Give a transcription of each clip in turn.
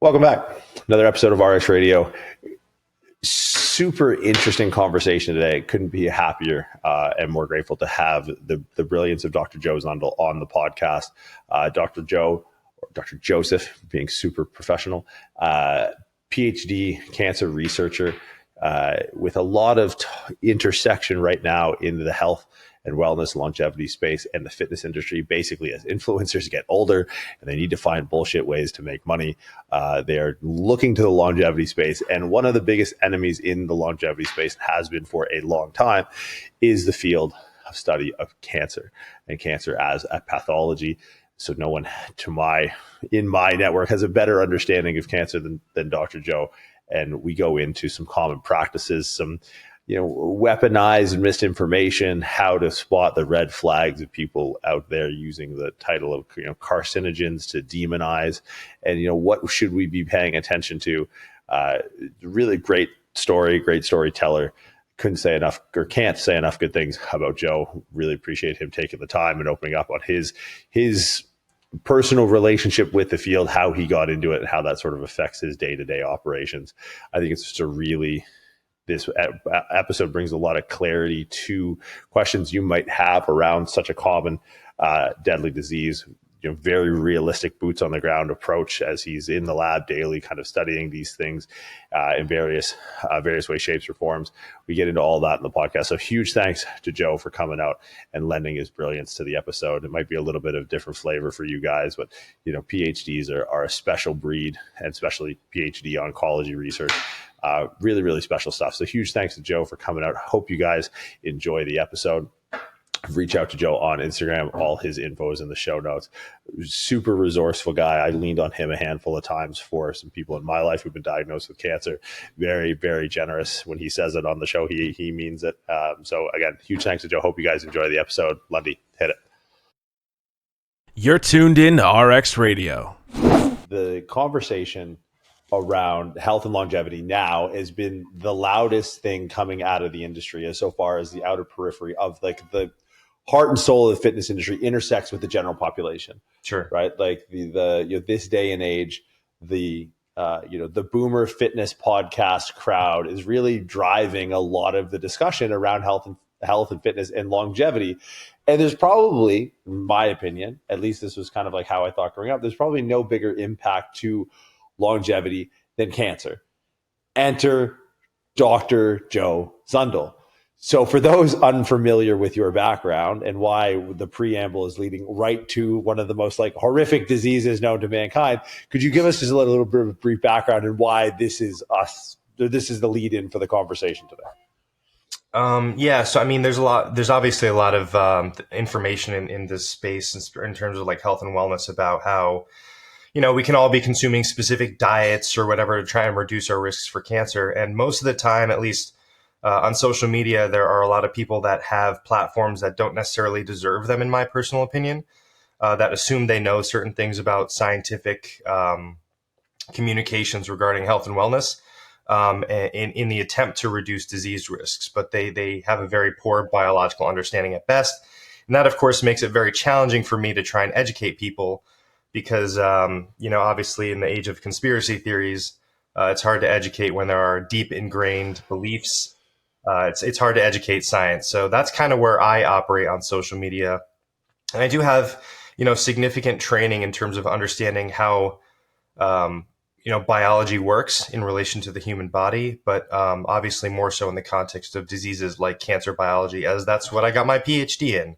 Welcome back. Another episode of RX Radio. Super interesting conversation today. Couldn't be happier and more grateful to have the brilliance of Dr. Joe Zundell on the podcast. Dr. Joe, or Dr. Joseph, being super professional, PhD cancer researcher with a lot of intersection right now in the health and wellness, longevity space, and the fitness industry. Basically, as influencers get older and they need to find bullshit ways to make money, they are looking to the longevity space. And one of the biggest enemies in the longevity space, has been for a long time, is the field of study of cancer and cancer as a pathology. So no one in my network has a better understanding of cancer than Dr. Joe. And we go into some common practices, some weaponized misinformation, how to spot the red flags of people out there using the title of carcinogens to demonize, and what should we be paying attention to. Really great story, great storyteller. Couldn't say enough, or can't say enough good things about Joe. Really appreciate him taking the time and opening up on his personal relationship with the field, how he got into it, and how that sort of affects his day-to-day operations. I think it's just this episode brings a lot of clarity to questions you might have around such a common deadly disease. Very realistic boots on the ground approach as he's in the lab daily, kind of studying these things in various ways, shapes, or forms. We get into all that in the podcast. So huge thanks to Joe for coming out and lending his brilliance to the episode. It might be a little bit of different flavor for you guys, but PhDs are a special breed, and especially PhD oncology research. Really, really special stuff. So huge thanks to Joe for coming out. Hope you guys enjoy the episode. Reach out to Joe on Instagram. All his info is in the show notes. Super resourceful guy. I leaned on him a handful of times for some people in my life who've been diagnosed with cancer. Very, very generous. When he says it on the show, he means it. So again, huge thanks to Joe. Hope you guys enjoy the episode. Lundy, hit it. You're tuned in to RX Radio. The conversation around health and longevity now has been the loudest thing coming out of the industry, as so far as the outer periphery of the heart and soul of the fitness industry intersects with the general population. Sure. Right. Like the this day and age, the boomer fitness podcast crowd is really driving a lot of the discussion around health and fitness and longevity. And there's probably, in my opinion, at least this was kind of like how I thought growing up, there's probably no bigger impact to longevity than cancer. Enter Dr. Joe Zundell. So for those unfamiliar with your background and why the preamble is leading right to one of the most horrific diseases known to mankind, could you give us just a little bit of a brief background and why this is the lead in for the conversation today? So I mean, there's obviously a lot of information in this space in terms of health and wellness about how we can all be consuming specific diets or whatever to try and reduce our risks for cancer. And most of the time, at least on social media, there are a lot of people that have platforms that don't necessarily deserve them, in my personal opinion, that assume they know certain things about scientific communications regarding health and wellness in the attempt to reduce disease risks. But they have a very poor biological understanding at best. And that, of course, makes it very challenging for me to try and educate people. Because, obviously in the age of conspiracy theories, it's hard to educate when there are deep ingrained beliefs. It's hard to educate science. So that's kind of where I operate on social media. And I do have, significant training in terms of understanding how, biology works in relation to the human body, but obviously more so in the context of diseases like cancer biology, as that's what I got my PhD in.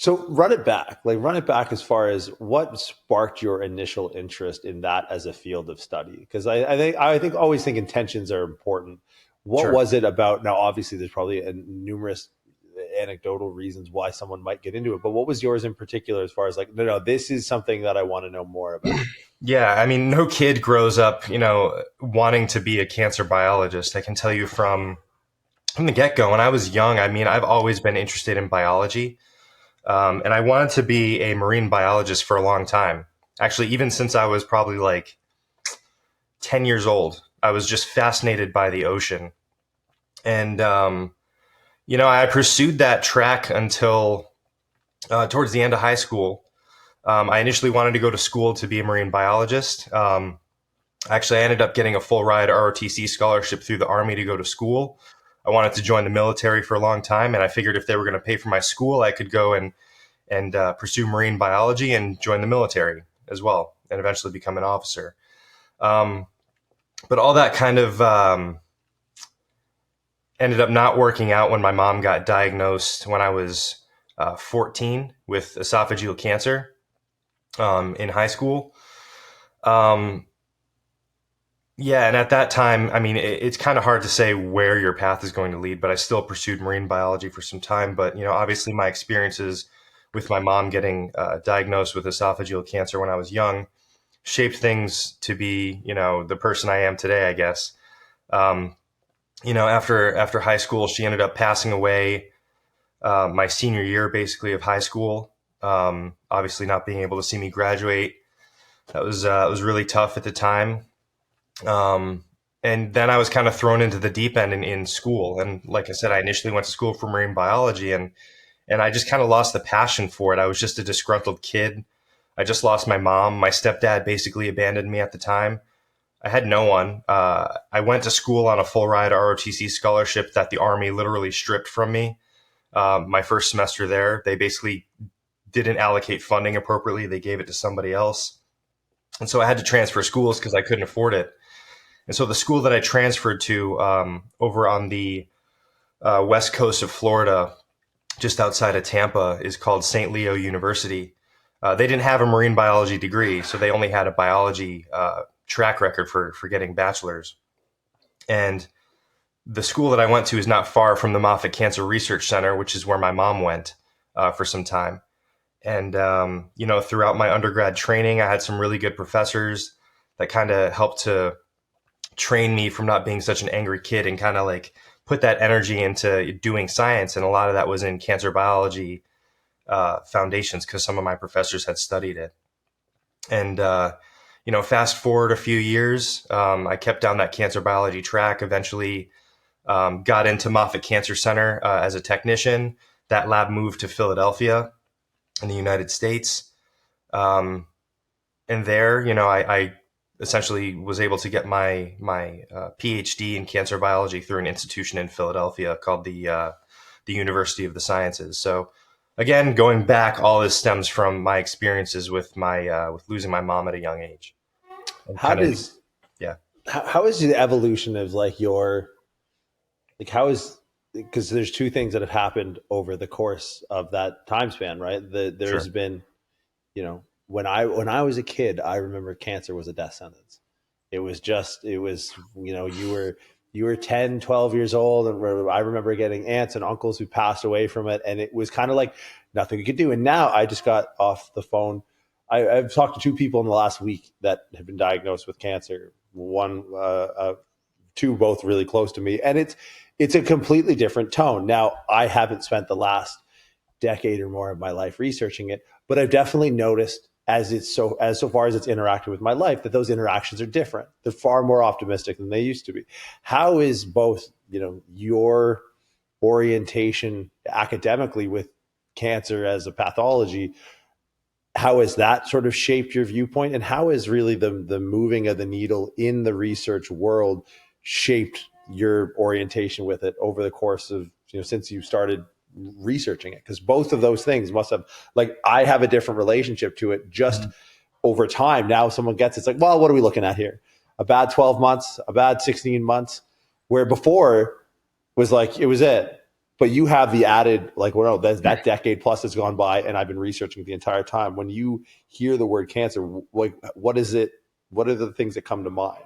So run it back as far as what sparked your initial interest in that as a field of study. Because I always think intentions are important. What Sure. was it about? Now, obviously there's probably numerous anecdotal reasons why someone might get into it, but what was yours in particular as far as no, this is something that I want to know more about? Yeah. I mean, no kid grows up, wanting to be a cancer biologist. I can tell you from the get-go, when I was young, I mean, I've always been interested in biology. And I wanted to be a marine biologist for a long time. Actually, even since I was probably 10 years old, I was just fascinated by the ocean. And, I pursued that track until towards the end of high school. I initially wanted to go to school to be a marine biologist. Actually, I ended up getting a full ride ROTC scholarship through the Army to go to school. I wanted to join the military for a long time, and I figured if they were going to pay for my school, I could go and pursue marine biology and join the military as well, and eventually become an officer. But all that kind of ended up not working out when my mom got diagnosed when I was 14 with esophageal cancer in high school. Yeah, and at that time, I mean, it's kind of hard to say where your path is going to lead, but I still pursued marine biology for some time. But, obviously my experiences with my mom getting diagnosed with esophageal cancer when I was young shaped things to be, the person I am today, I guess. After high school, she ended up passing away my senior year, basically, of high school. Obviously not being able to see me graduate. That was really tough at the time. And then I was kind of thrown into the deep end in school. And like I said, I initially went to school for marine biology, and I just kind of lost the passion for it. I was just a disgruntled kid. I just lost my mom. My stepdad basically abandoned me at the time. I had no one. I went to school on a full ride ROTC scholarship that the Army literally stripped from me. My first semester there, they basically didn't allocate funding appropriately. They gave it to somebody else. And so I had to transfer schools because I couldn't afford it. And so the school that I transferred to over on the west coast of Florida, just outside of Tampa, is called St. Leo University. They didn't have a marine biology degree, so they only had a biology track record for getting bachelor's. And the school that I went to is not far from the Moffitt Cancer Research Center, which is where my mom went for some time. And, throughout my undergrad training, I had some really good professors that kind of helped to train me from not being such an angry kid and kind of like put that energy into doing science. And a lot of that was in cancer biology foundations because some of my professors had studied it. And, fast forward a few years, I kept down that cancer biology track, eventually got into Moffitt Cancer Center as a technician. That lab moved to Philadelphia in the United States. And there, I essentially was able to get my PhD in cancer biology through an institution in Philadelphia called the University of the Sciences. So again, going back, all this stems from my experiences with with losing my mom at a young age. And How is the evolution of because there's two things that have happened over the course of that time span, right? There's Sure. been, when I was a kid, I remember cancer was a death sentence. It was, you were 10, 12 years old. And I remember getting aunts and uncles who passed away from it. And it was kind of like nothing you could do. And now I just got off the phone. I've talked to two people in the last week that have been diagnosed with cancer. Two both really close to me. And it's a completely different tone. Now, I haven't spent the last decade or more of my life researching it, but I've definitely noticed so far as it's interacted with my life, that those interactions are different. They're far more optimistic than they used to be. How is both, your orientation academically with cancer as a pathology, how has that sort of shaped your viewpoint? And how is really the moving of the needle in the research world shaped your orientation with it over the course of, since you started researching it? Because both of those things must have, I have a different relationship to it just over time. Now someone gets it's like, well, what are we looking at here? A bad 12 months, a bad 16 months, where before was like, it was it. But you have the added, that decade plus has gone by, and I've been researching the entire time. When you hear the word cancer, what is it? What are the things that come to mind?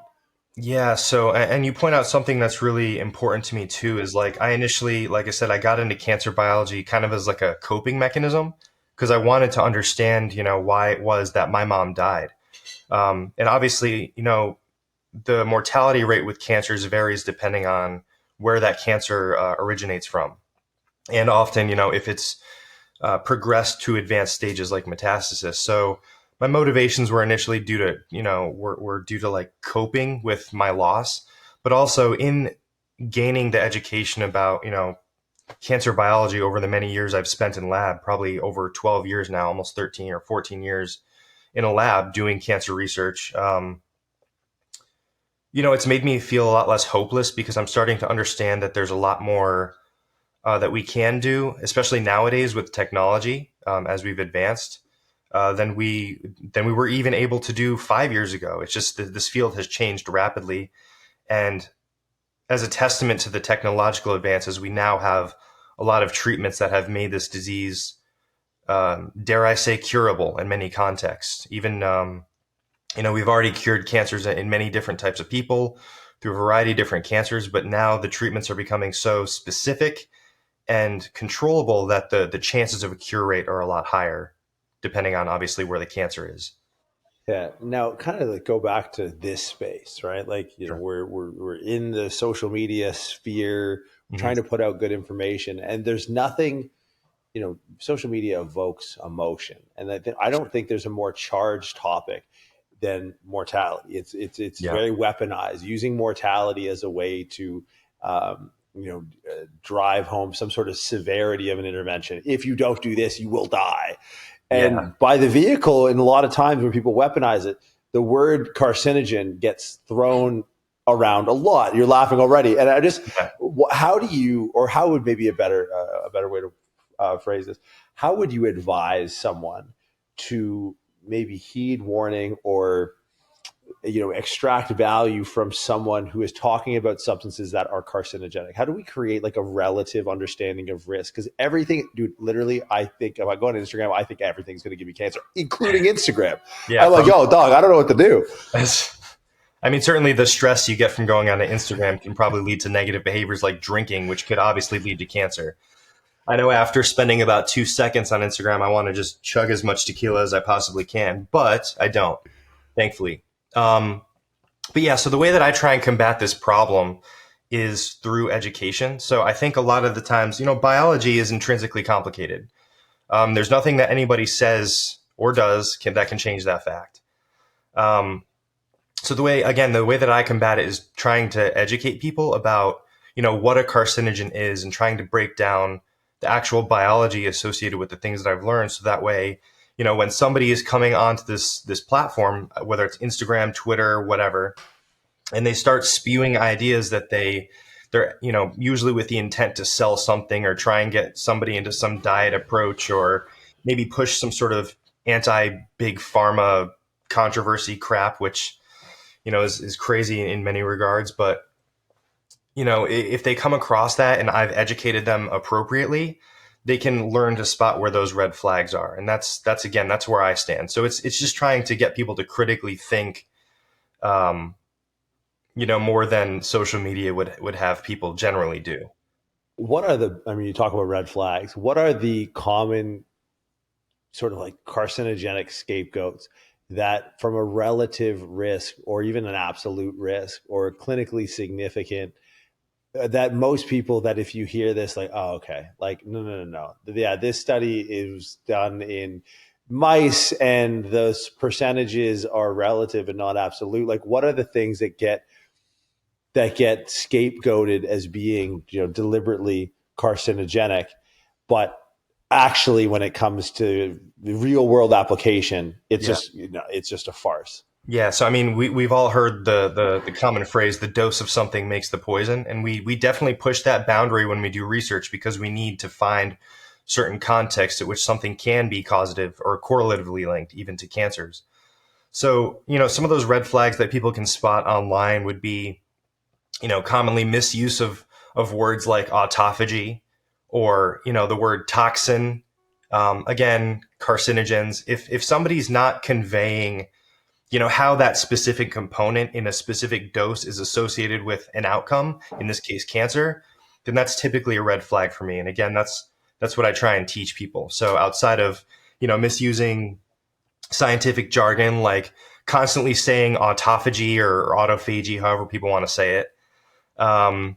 Yeah. So, and you point out something that's really important to me too, is I initially, like I said, I got into cancer biology kind of as a coping mechanism because I wanted to understand, why it was that my mom died. And obviously, the mortality rate with cancers varies depending on where that cancer originates from. And often, if it's progressed to advanced stages like metastasis. So my motivations were initially due to, were due to coping with my loss, but also in gaining the education about, cancer biology over the many years I've spent in lab, probably over 12 years now, almost 13 or 14 years in a lab doing cancer research. It's made me feel a lot less hopeless because I'm starting to understand that there's a lot more that we can do, especially nowadays with technology, as we've advanced, than we were even able to do 5 years ago. It's just that this field has changed rapidly, and as a testament to the technological advances, we now have a lot of treatments that have made this disease, dare I say, curable in many contexts. Even we've already cured cancers in many different types of people through a variety of different cancers, but now the treatments are becoming so specific and controllable that the chances of a cure rate are a lot higher, depending on obviously where the cancer is. Yeah. Now, kind of like go back to this space, right? Like, Sure. we're in the social media sphere, Mhm. trying to put out good information, and there's nothing. Social media evokes emotion, and I don't think there's a more charged topic than mortality. It's Yeah. very weaponized, using mortality as a way to drive home some sort of severity of an intervention. If you don't do this, you will die. Yeah. And by the vehicle, and a lot of times when people weaponize it, the word carcinogen gets thrown around a lot. You're laughing already, and Yeah. how do you, or how would maybe a better way to phrase this? How would you advise someone to maybe heed warning, or extract value from someone who is talking about substances that are carcinogenic? How do we create like a relative understanding of risk? Because everything, dude, literally, I think if I go on Instagram, I think everything's going to give me cancer, including Instagram. Yeah. I'm like, yo, dog, I don't know what to do. I mean, certainly the stress you get from going on to Instagram can probably lead to negative behaviors like drinking, which could obviously lead to cancer. I know after spending about 2 seconds on Instagram, I want to just chug as much tequila as I possibly can, but I don't, thankfully. Um, but yeah, so the way that I try and combat this problem is through education. So I think a lot of the times, biology is intrinsically complicated. There's nothing that anybody says or does that can change that fact. Um, so the way that I combat it is trying to educate people about, what a carcinogen is, and trying to break down the actual biology associated with the things that I've learned. So that way, when somebody is coming onto this platform, whether it's Instagram, Twitter, whatever, and they start spewing ideas that they're usually with the intent to sell something or try and get somebody into some diet approach, or maybe push some sort of anti big pharma controversy crap, which is crazy in many regards. But if they come across that and I've educated them appropriately, they can learn to spot where those red flags are. And that's where I stand. So it's just trying to get people to critically think, more than social media would have people generally do. You talk about red flags. What are the common sort of like carcinogenic scapegoats that, from a relative risk or even an absolute risk or clinically significant, that most people, that if you hear this, like, oh, okay, like, no. Yeah, this study is done in mice and those percentages are relative and not absolute. Like, what are the things that get scapegoated as being, deliberately carcinogenic, but actually when it comes to the real world application, it's Yeah. it's just a farce? Yeah, so I mean, we've all heard the common phrase, the dose of something makes the poison. And we definitely push that boundary when we do research, because we need to find certain contexts at which something can be causative or correlatively linked even to cancers. So, some of those red flags that people can spot online would be, commonly misuse of words like autophagy, or, the word toxin. Again, carcinogens. If somebody's not conveying how that specific component in a specific dose is associated with an outcome, in this case cancer, then that's typically a red flag for me. And again, that's what I try and teach people. So outside of misusing scientific jargon, like constantly saying autophagy or autophagy, however people want to say it, um,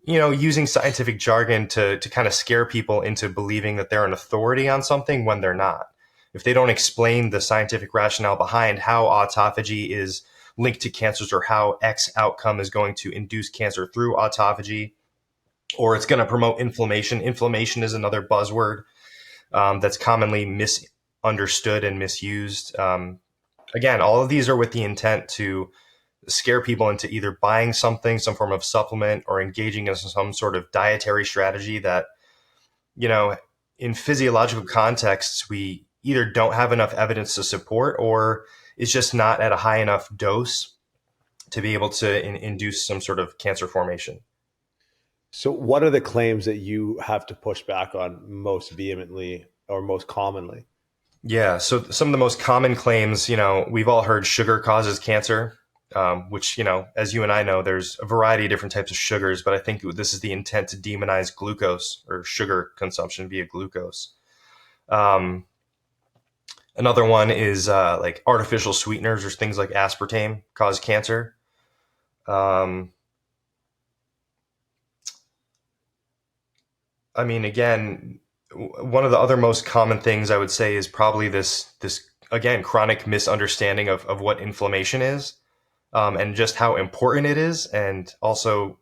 using scientific jargon to kind of scare people into believing that they're an authority on something when they're not. If they don't explain the scientific rationale behind how autophagy is linked to cancers, or how X outcome is going to induce cancer through autophagy, or it's going to promote inflammation. Inflammation is another buzzword that's commonly misunderstood and misused. Again, all of these are with the intent to scare people into either buying something, some form of supplement, or engaging in some sort of dietary strategy that, in physiological contexts, we either don't have enough evidence to support, or it's just not at a high enough dose to be able to induce some sort of cancer formation. So what are the claims that you have to push back on most vehemently or most commonly? Yeah. So some of the most common claims, we've all heard sugar causes cancer, which, as you and I know, there's a variety of different types of sugars, but I think this is the intent to demonize glucose or sugar consumption via glucose. Another one is like artificial sweeteners or things like aspartame cause cancer. Again, one of the other most common things I would say is probably this again, chronic misunderstanding of what inflammation is, and just how important it is, and also,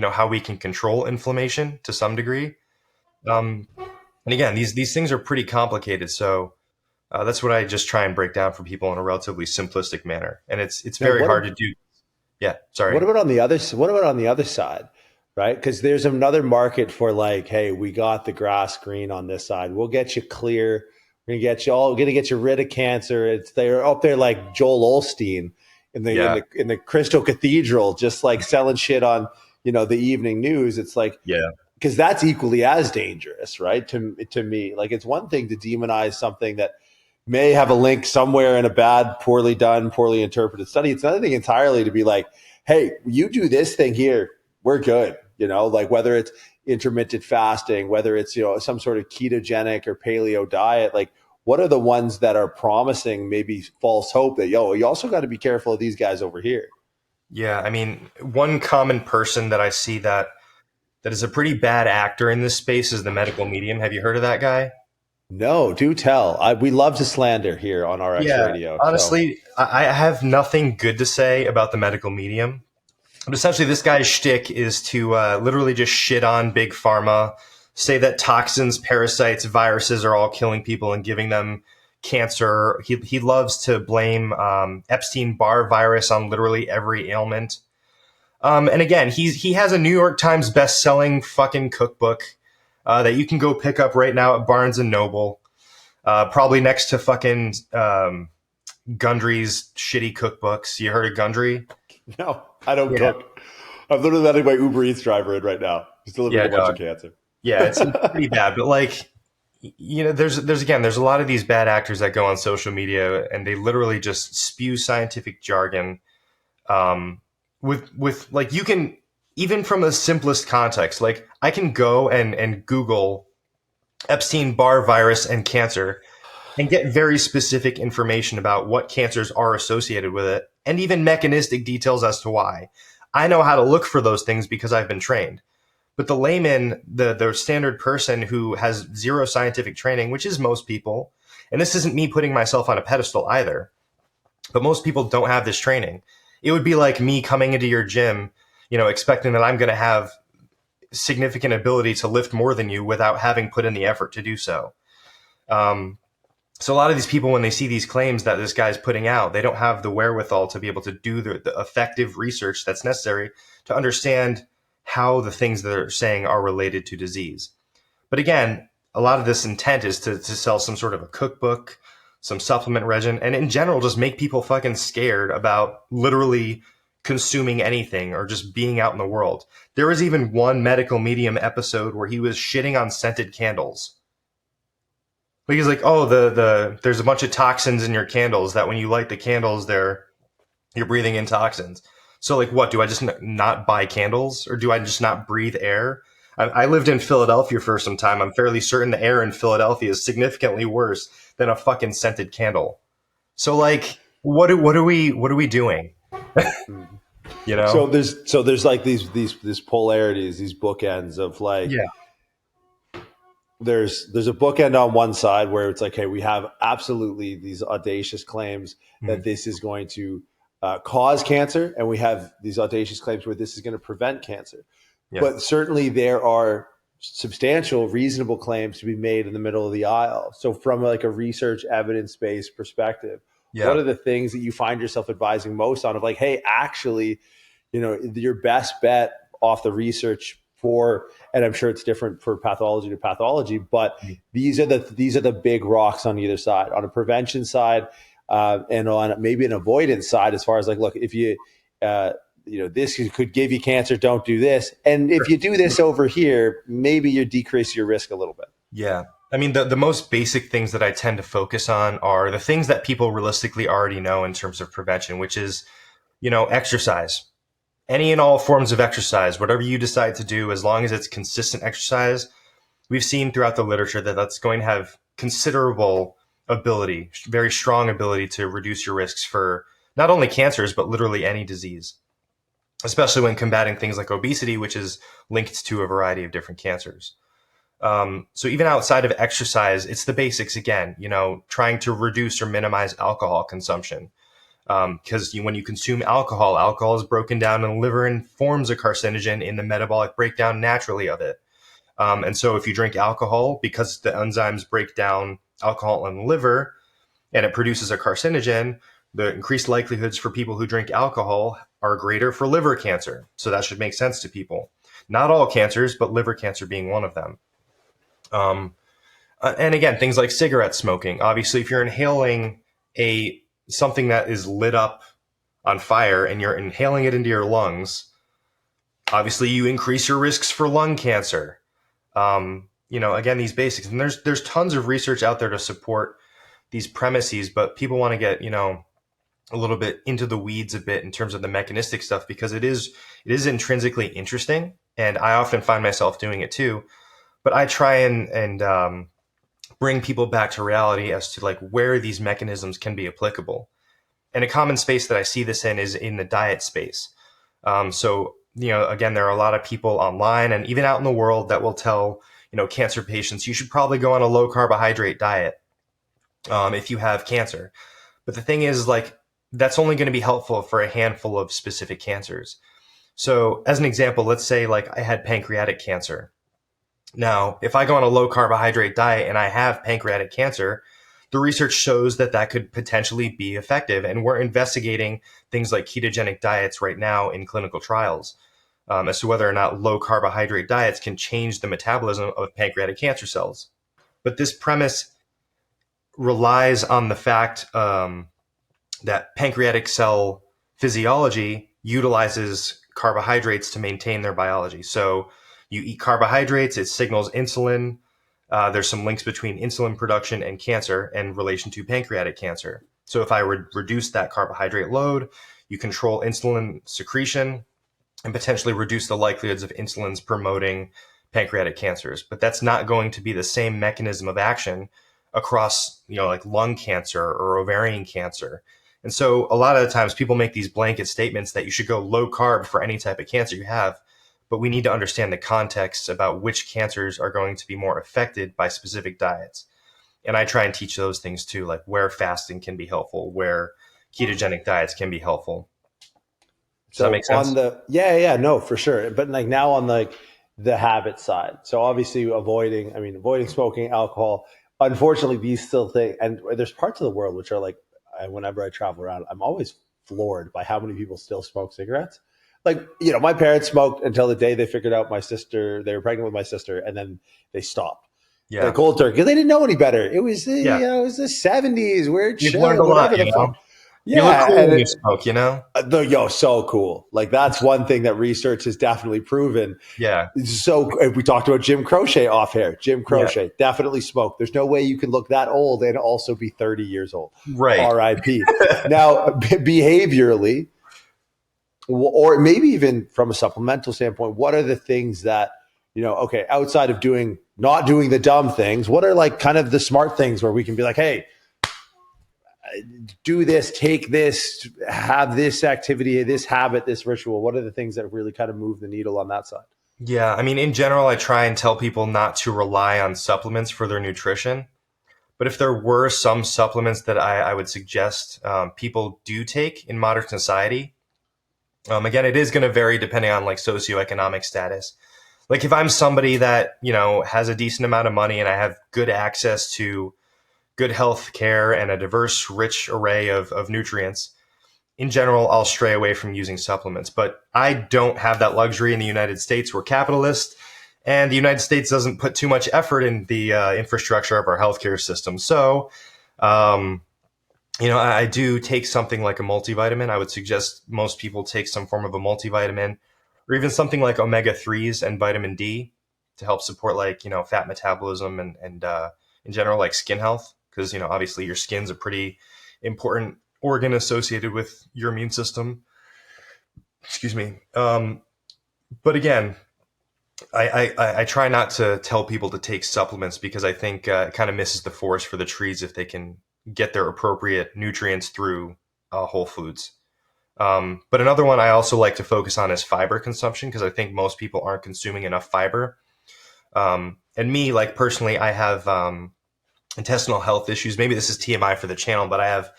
how we can control inflammation to some degree. And again, these things are pretty complicated, so that's what I just try and break down for people in a relatively simplistic manner, and it's very hard to do. Yeah, sorry. What about on the other? What about on the other side, right? Because there's another market for like, hey, we got the grass green on this side. We'll get you clear. We're gonna get you all. We're gonna get you rid of cancer. They're up there like Joel Osteen in the Crystal Cathedral, just like selling shit on the evening news. It's like because that's equally as dangerous, right? To me, like it's one thing to demonize something that may have a link somewhere in a bad, poorly done, poorly interpreted study. It's another thing entirely to be like, hey, you do this thing here, we're good. Like whether it's intermittent fasting, whether it's, some sort of ketogenic or paleo diet, like what are the ones that are promising maybe false hope that, you also got to be careful of these guys over here. Yeah. One common person that I see that is a pretty bad actor in this space is the medical medium. Have you heard of that guy? No, do tell. We love to slander here on RX Radio. Honestly, so. I have nothing good to say about the medical medium. But essentially, this guy's shtick is to literally just shit on big pharma, say that toxins, parasites, viruses are all killing people and giving them cancer. He loves to blame Epstein-Barr virus on literally every ailment. And again, he has a New York Times best-selling fucking cookbook that you can go pick up right now at Barnes and Noble, probably next to fucking Gundry's shitty cookbooks. You heard of Gundry? No, I don't cook. I'm literally letting my Uber Eats driver in right now. He's delivering a bunch of cancer. Yeah, it's pretty bad. But like, there's a lot of these bad actors that go on social media and they literally just spew scientific jargon. With like, you can, even from the simplest context, like I can go and Google Epstein-Barr virus and cancer and get very specific information about what cancers are associated with it, and even mechanistic details as to why. I know how to look for those things because I've been trained. But the layman, the standard person who has zero scientific training, which is most people, and this isn't me putting myself on a pedestal either, but most people don't have this training. It would be like me coming into your gym, expecting that I'm going to have significant ability to lift more than you without having put in the effort to do so. So a lot of these people, when they see these claims that this guy's putting out, they don't have the wherewithal to be able to do the effective research that's necessary to understand how the things that they're saying are related to disease. But again, a lot of this intent is to sell some sort of a cookbook, some supplement regimen, and in general, just make people fucking scared about literally consuming anything or just being out in the world. There was even one medical medium episode where he was shitting on scented candles. Like he's like, oh, there's a bunch of toxins in your candles that when you light the candles, you're breathing in toxins. So like, what, do I just not buy candles, or do I just not breathe air? I lived in Philadelphia for some time. I'm fairly certain the air in Philadelphia is significantly worse than a fucking scented candle. So like, what are we doing? So there's like these polarities, these bookends of like, there's a bookend on one side where it's like, hey, we have absolutely these audacious claims that this is going to cause cancer, and we have these audacious claims where this is going to prevent cancer. Yeah. but certainly there are substantial, reasonable claims to be made in the middle of the aisle. So from like a research evidence-based perspective, what Yeah. are the things that you find yourself advising most on of like, hey, actually, your best bet off the research for, and I'm sure it's different for pathology to pathology, but these are the big rocks on either side. On a prevention side, and on maybe an avoidance side, as far as like, look, if you this could give you cancer, don't do this, and if you do this over here, maybe you decrease your risk a little bit. Yeah. I mean, the most basic things that I tend to focus on are the things that people realistically already know in terms of prevention, which is, exercise. Any and all forms of exercise, whatever you decide to do, as long as it's consistent exercise, we've seen throughout the literature that that's going to have considerable ability, very strong ability to reduce your risks for not only cancers, but literally any disease, especially when combating things like obesity, which is linked to a variety of different cancers. So even outside of exercise, it's the basics again, trying to reduce or minimize alcohol consumption. Because when you consume alcohol, alcohol is broken down in the liver and forms a carcinogen in the metabolic breakdown naturally of it. And so if you drink alcohol, because the enzymes break down alcohol in the liver and it produces a carcinogen, the increased likelihoods for people who drink alcohol are greater for liver cancer. So that should make sense to people. Not all cancers, but liver cancer being one of them. And again, things like cigarette smoking. Obviously, if you're inhaling something that is lit up on fire and you're inhaling it into your lungs, obviously you increase your risks for lung cancer. Again, these basics, and there's tons of research out there to support these premises, but people want to get, a little bit into the weeds a bit in terms of the mechanistic stuff, because it is intrinsically interesting. And I often find myself doing it too, but I try and bring people back to reality as to like where these mechanisms can be applicable. And a common space that I see this in is in the diet space. Again, there are a lot of people online and even out in the world that will tell, cancer patients, you should probably go on a low carbohydrate diet if you have cancer. But the thing is, like, that's only going to be helpful for a handful of specific cancers. So as an example, let's say like I had pancreatic cancer. Now, if I go on a low carbohydrate diet and I have pancreatic cancer, the research shows that that could potentially be effective. And we're investigating things like ketogenic diets right now in clinical trials as to whether or not low carbohydrate diets can change the metabolism of pancreatic cancer cells. But this premise relies on the fact that pancreatic cell physiology utilizes carbohydrates to maintain their biology. So you eat carbohydrates, it signals insulin. There's some links between insulin production and cancer in relation to pancreatic cancer. So if I would reduce that carbohydrate load, you control insulin secretion and potentially reduce the likelihoods of insulin's promoting pancreatic cancers. But that's not going to be the same mechanism of action across, like lung cancer or ovarian cancer. And so a lot of the times people make these blanket statements that you should go low carb for any type of cancer you have. But we need to understand the context about which cancers are going to be more affected by specific diets. And I try and teach those things too, like where fasting can be helpful, where ketogenic diets can be helpful. Does that make sense? No, for sure. But like now on like the habit side. So obviously avoiding smoking, alcohol. Unfortunately, these still things, and there's parts of the world which are like, whenever I travel around, I'm always floored by how many people still smoke cigarettes. Like, my parents smoked until the day they figured out they were pregnant with my sister, and then they stopped. Yeah. Like cold turkey, because they didn't know any better. It was the, Yeah. it was the 70s. We're You've chill, learned a lot, whatever the fuck. You look Yeah, cool and when you smoke, so cool. Like that's one thing that research has definitely proven. Yeah. So we talked about Jim Croce off here. Jim Croce definitely smoked. There's no way you can look that old and also be 30 years old. Right. R.I.P. Now, behaviorally, or maybe even from a supplemental standpoint, what are the things that, outside of not doing the dumb things, what are like kind of the smart things where we can be like, hey, do this, take this, have this activity, this habit, this ritual? What are the things that really kind of move the needle on that side? Yeah. I mean, in general, I try and tell people not to rely on supplements for their nutrition. But if there were some supplements that I would suggest people do take in modern society, Again, it is going to vary depending on like socioeconomic status. Like if I'm somebody that, has a decent amount of money and I have good access to good health care and a diverse, rich array of nutrients, in general, I'll stray away from using supplements. But I don't have that luxury in the United States. We're capitalist, and the United States doesn't put too much effort in the infrastructure of our healthcare system. So, I do take something like a multivitamin. I would suggest most people take some form of a multivitamin, or even something like omega-3s and vitamin D to help support like, fat metabolism and in general, like skin health. Because, obviously your skin's a pretty important organ associated with your immune system. Excuse me. But again, I try not to tell people to take supplements because I think it kind of misses the forest for the trees if they can get their appropriate nutrients through whole foods. But another one I also like to focus on is fiber consumption because I think most people aren't consuming enough fiber. And me, like personally, I have intestinal health issues. Maybe this is TMI for the channel, but I have,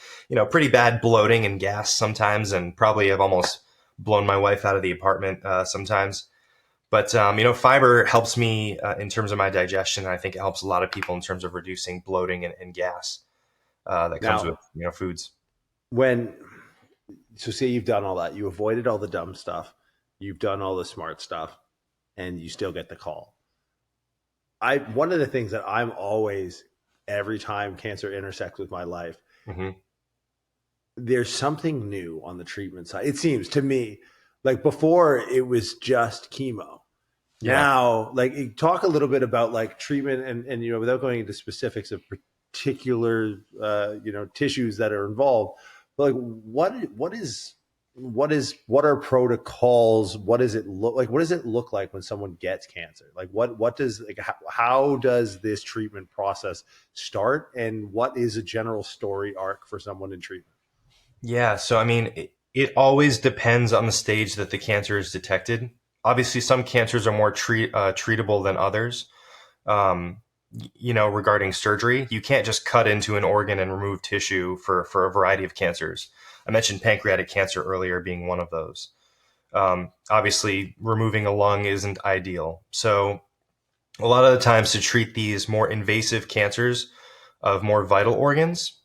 pretty bad bloating and gas sometimes, and probably have almost blown my wife out of the apartment sometimes. But, fiber helps me in terms of my digestion. And I think it helps a lot of people in terms of reducing bloating and gas that comes Now, with, foods. So say you've done all that, you avoided all the dumb stuff, you've done all the smart stuff, and you still get the call. One of the things that I'm always, every time cancer intersects with my life, there's something new on the treatment side. It seems to me like before it was just chemo. Yeah. Now, like talk a little bit about like treatment and without going into specifics of particular tissues that are involved, but like what are protocols? What does it look like? What does it look like when someone gets cancer? Like what does how does this treatment process start, and what is a general story arc for someone in treatment? Yeah, so I mean, it always depends on the stage that the cancer is detected. Obviously, some cancers are more treatable than others. Regarding surgery, you can't just cut into an organ and remove tissue for a variety of cancers. I mentioned pancreatic cancer earlier being one of those. Obviously, removing a lung isn't ideal. So a lot of the times to treat these more invasive cancers of more vital organs,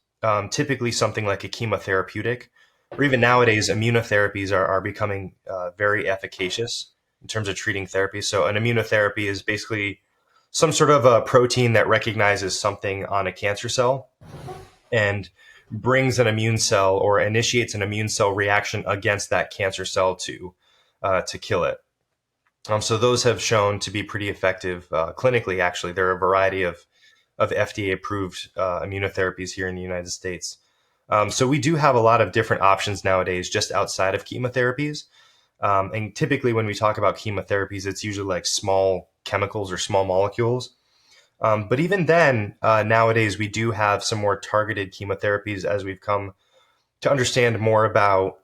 typically something like a chemotherapeutic, or even nowadays, immunotherapies are becoming very efficacious in terms of treating therapy. So an immunotherapy is basically some sort of a protein that recognizes something on a cancer cell and brings an immune cell or initiates an immune cell reaction against that cancer cell to kill it. So those have shown to be pretty effective clinically. Actually, there are a variety of FDA-approved immunotherapies here in the United States. So we do have a lot of different options nowadays just outside of chemotherapies. And typically when we talk about chemotherapies, it's usually like small chemicals or small molecules. But even then, nowadays, we do have some more targeted chemotherapies as we've come to understand more about,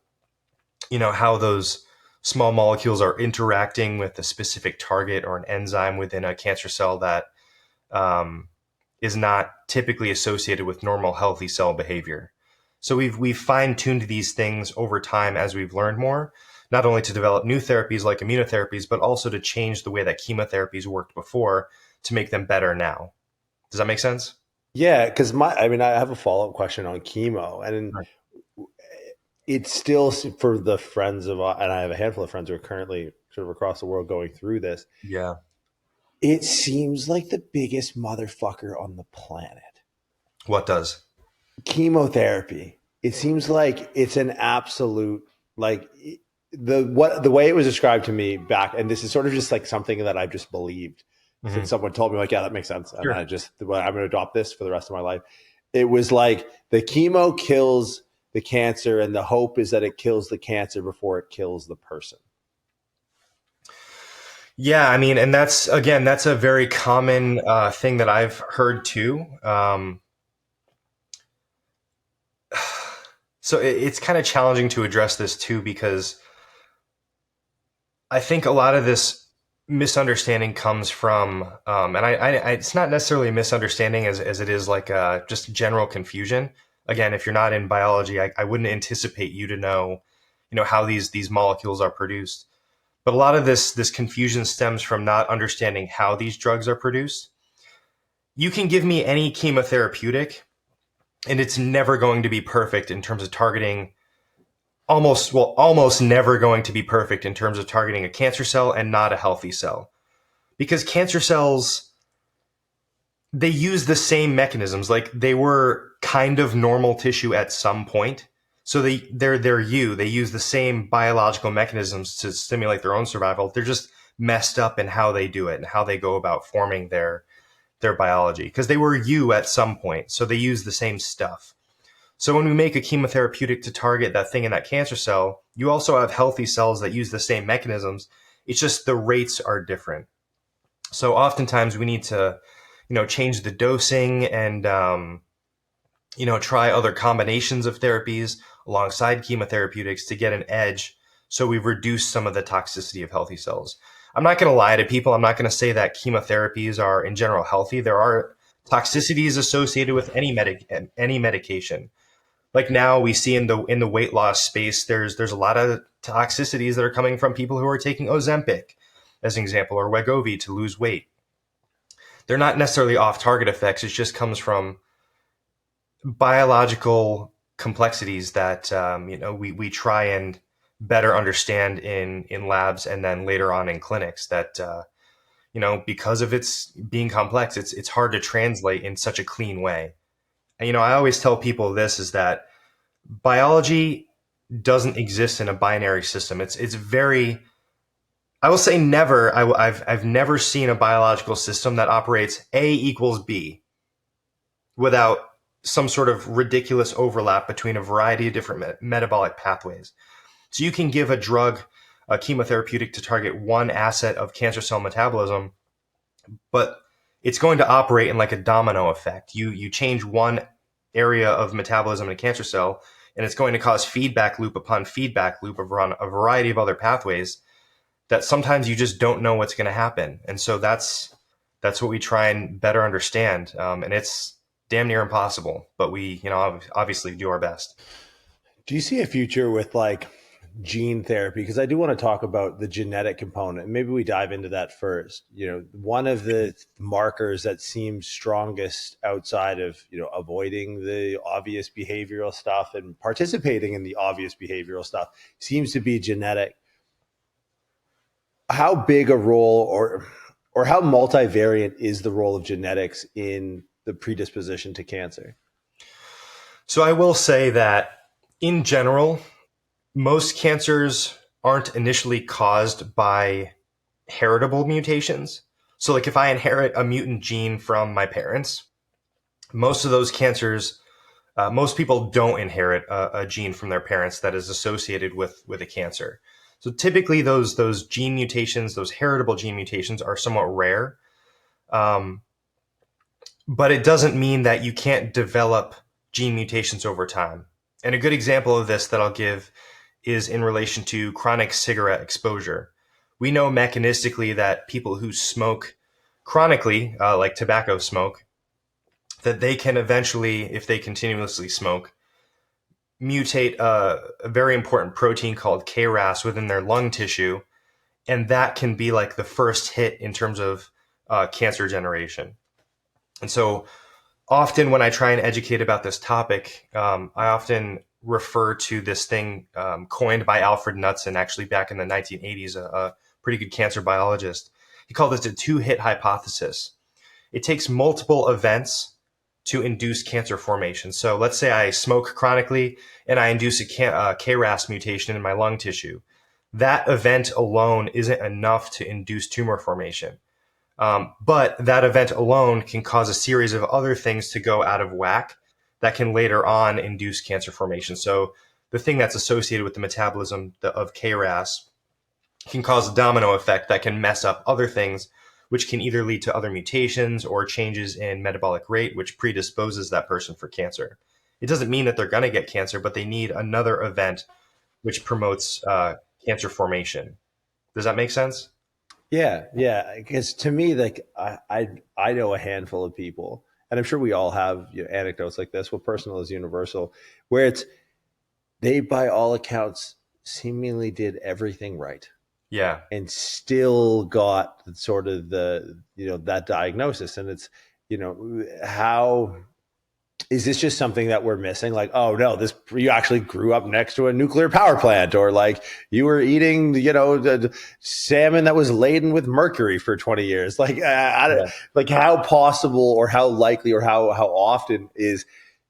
how those small molecules are interacting with a specific target or an enzyme within a cancer cell that is not typically associated with normal healthy cell behavior. So we've fine-tuned these things over time as we've learned more, not only to develop new therapies like immunotherapies, but also to change the way that chemotherapies worked before to make them better now. Does that make sense? Yeah, because I have a follow-up question on chemo, and it's still for the friends of, and I have a handful of friends who are currently sort of across the world going through this. Yeah. It seems like the biggest motherfucker on the planet. What does? Chemotherapy. It seems like it's an absolute, like the way it was described to me back, and this is sort of just like something that I've just believed. Since someone told me, like, yeah, that makes sense. And I'm going to adopt this for the rest of my life. It was like the chemo kills the cancer, and the hope is that it kills the cancer before it kills the person. Yeah, I mean, and that's a very common thing that I've heard too. So it's kind of challenging to address this too, because I think a lot of this misunderstanding comes from, and it's not necessarily a misunderstanding as it is like just general confusion. Again, if you're not in biology, I wouldn't anticipate you to know, how these molecules are produced. But a lot of this confusion stems from not understanding how these drugs are produced. You can give me any chemotherapeutic, and it's never going to be perfect in terms of targeting almost never going to be perfect in terms of targeting a cancer cell and not a healthy cell. Because cancer cells, they use the same mechanisms. Like, they were kind of normal tissue at some point. So they use the same biological mechanisms to stimulate their own survival. They're just messed up in how they do it and how they go about forming their biology, because they were you at some point. So they use the same stuff. So when we make a chemotherapeutic to target that thing in that cancer cell, you also have healthy cells that use the same mechanisms. It's just the rates are different. So oftentimes we need to, change the dosing and, try other combinations of therapies alongside chemotherapeutics to get an edge. So we reduce some of the toxicity of healthy cells. I'm not going to lie to people. I'm not going to say that chemotherapies are in general healthy. There are toxicities associated with any medication. Like, now we see in the weight loss space, there's a lot of toxicities that are coming from people who are taking Ozempic, as an example, or Wegovy to lose weight. They're not necessarily off-target effects. It just comes from biological complexities that we try and better understand in labs, and then later on in clinics, that because of its being complex, it's hard to translate in such a clean way. And, I always tell people this, is that biology doesn't exist in a binary system. It's very, I will say never. I've never seen a biological system that operates A equals B without some sort of ridiculous overlap between a variety of different metabolic pathways. So you can give a drug, a chemotherapeutic, to target one asset of cancer cell metabolism, but it's going to operate in like a domino effect. You change one area of metabolism in a cancer cell, and it's going to cause feedback loop upon feedback loop around a variety of other pathways that sometimes you just don't know what's going to happen. And so that's what we try and better understand. And it's damn near impossible, but we, obviously do our best. Do you see a future with like gene therapy? Because I do want to talk about the genetic component. Maybe we dive into that first. One of the markers that seems strongest outside of, avoiding the obvious behavioral stuff and participating in the obvious behavioral stuff seems to be genetic. How big a role or how multivariant is the role of genetics in the predisposition to cancer? So I will say that in general, most cancers aren't initially caused by heritable mutations. So like, if I inherit a mutant gene from my parents, most of those cancers, most people don't inherit a gene from their parents that is associated with a cancer. So typically those gene mutations, those heritable gene mutations, are somewhat rare. But it doesn't mean that you can't develop gene mutations over time. And a good example of this that I'll give is in relation to chronic cigarette exposure. We know mechanistically that people who smoke chronically, like tobacco smoke, that they can eventually, if they continuously smoke, mutate a very important protein called KRAS within their lung tissue. And that can be like the first hit in terms of cancer generation. And so often when I try and educate about this topic, I often refer to this thing coined by Alfred Knudsen, actually back in the 1980s, a pretty good cancer biologist. He called this a two-hit hypothesis. It takes multiple events to induce cancer formation. So let's say I smoke chronically and I induce a KRAS mutation in my lung tissue. That event alone isn't enough to induce tumor formation. But that event alone can cause a series of other things to go out of whack that can later on induce cancer formation. So the thing that's associated with the metabolism of KRAS can cause a domino effect that can mess up other things, which can either lead to other mutations or changes in metabolic rate, which predisposes that person for cancer. It doesn't mean that they're going to get cancer, but they need another event which promotes cancer formation. Does that make sense? Yeah. Because to me, like I know a handful of people, and I'm sure we all have anecdotes like this. Well, personal is universal, where they by all accounts seemingly did everything right Yeah. and still got sort of that diagnosis. And it's, how is this just something that we're missing? Like, oh no, you actually grew up next to a nuclear power plant, or like you were eating, the salmon that was laden with mercury for 20 years. Like, like how possible or how likely or how often is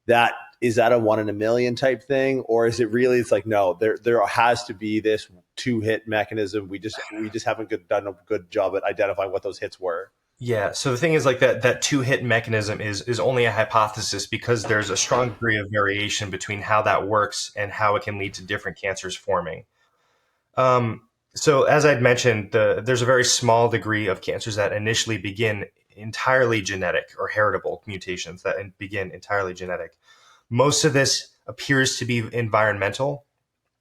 that? Is that a 1 in a million type thing, or is it really? It's like, no, there has to be this 2-hit mechanism. We just haven't done a good job at identifying what those hits were. Yeah. So the thing is, like, that 2-hit mechanism is only a hypothesis because there's a strong degree of variation between how that works and how it can lead to different cancers forming. So as I'd mentioned, there's a very small degree of cancers that initially begin entirely genetic, or heritable mutations that begin entirely genetic. Most of this appears to be environmental.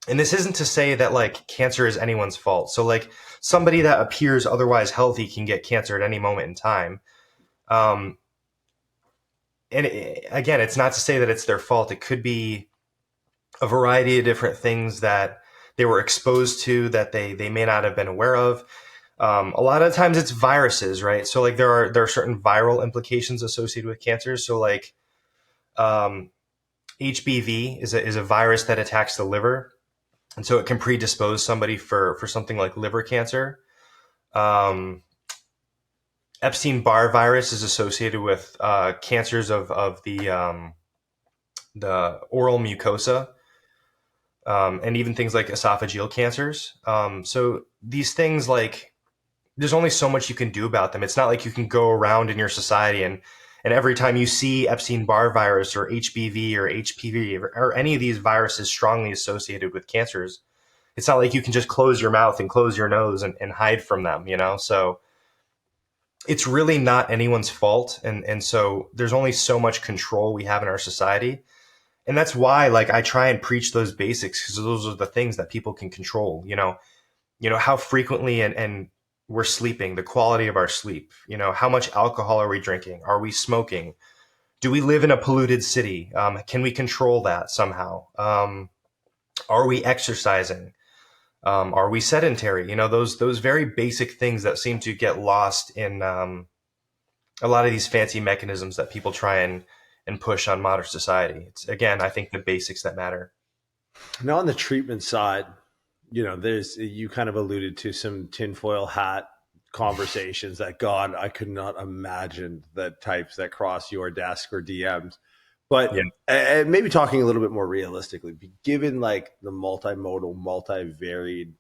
And this isn't to say that like cancer is anyone's fault. So like somebody that appears otherwise healthy can get cancer at any moment in time. Um, again, it's not to say that it's their fault. It could be a variety of different things that they were exposed to that they may not have been aware of. A lot of times it's viruses, right? So like there are certain viral implications associated with cancers. So like HBV is a virus that attacks the liver. And so it can predispose somebody for something like liver cancer. Epstein-Barr virus is associated with cancers of the oral mucosa, and even things like esophageal cancers. So these things, like, there's only so much you can do about them. It's not like you can go around in your society and every time you see Epstein-Barr virus or HBV or HPV or any of these viruses strongly associated with cancers, it's not like you can just close your mouth and close your nose and hide from them, So it's really not anyone's fault. And so there's only so much control we have in our society. And that's why, like, I try and preach those basics, because those are the things that people can control, how frequently and we're sleeping, the quality of our sleep, how much alcohol are we drinking? Are we smoking? Do we live in a polluted city? Can we control that somehow? Are we exercising? Are we sedentary? Those very basic things that seem to get lost in a lot of these fancy mechanisms that people try and push on modern society. It's, again, I think the basics that matter. Now, on the treatment side, you kind of alluded to some tinfoil hat conversations that, God, I could not imagine the types that cross your desk or DMs. But maybe talking a little bit more realistically, given like the multimodal, multivaried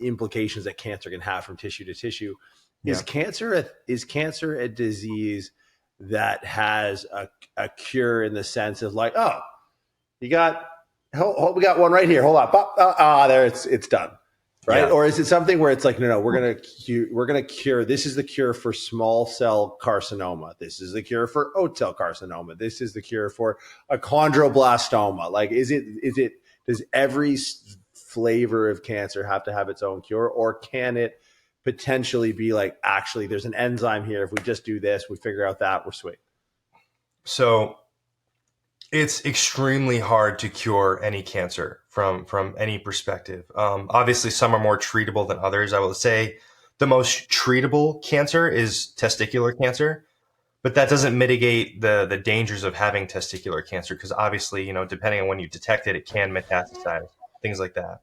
implications that cancer can have from tissue to tissue, is cancer a disease that has a cure, in the sense of like, oh, we got one right here. Hold on, there, it's done, right? Yeah. Or is it something where it's like, no, we're gonna cure. This is the cure for small cell carcinoma. This is the cure for oat cell carcinoma. This is the cure for a chondroblastoma. Like, does every flavor of cancer have to have its own cure, or can it potentially be like, actually, there's an enzyme here. If we just do this, we figure out that, we're sweet? So it's extremely hard to cure any cancer from any perspective. Obviously, some are more treatable than others. I will say the most treatable cancer is testicular cancer, but that doesn't mitigate the dangers of having testicular cancer, because obviously, depending on when you detect it, it can metastasize, things like that.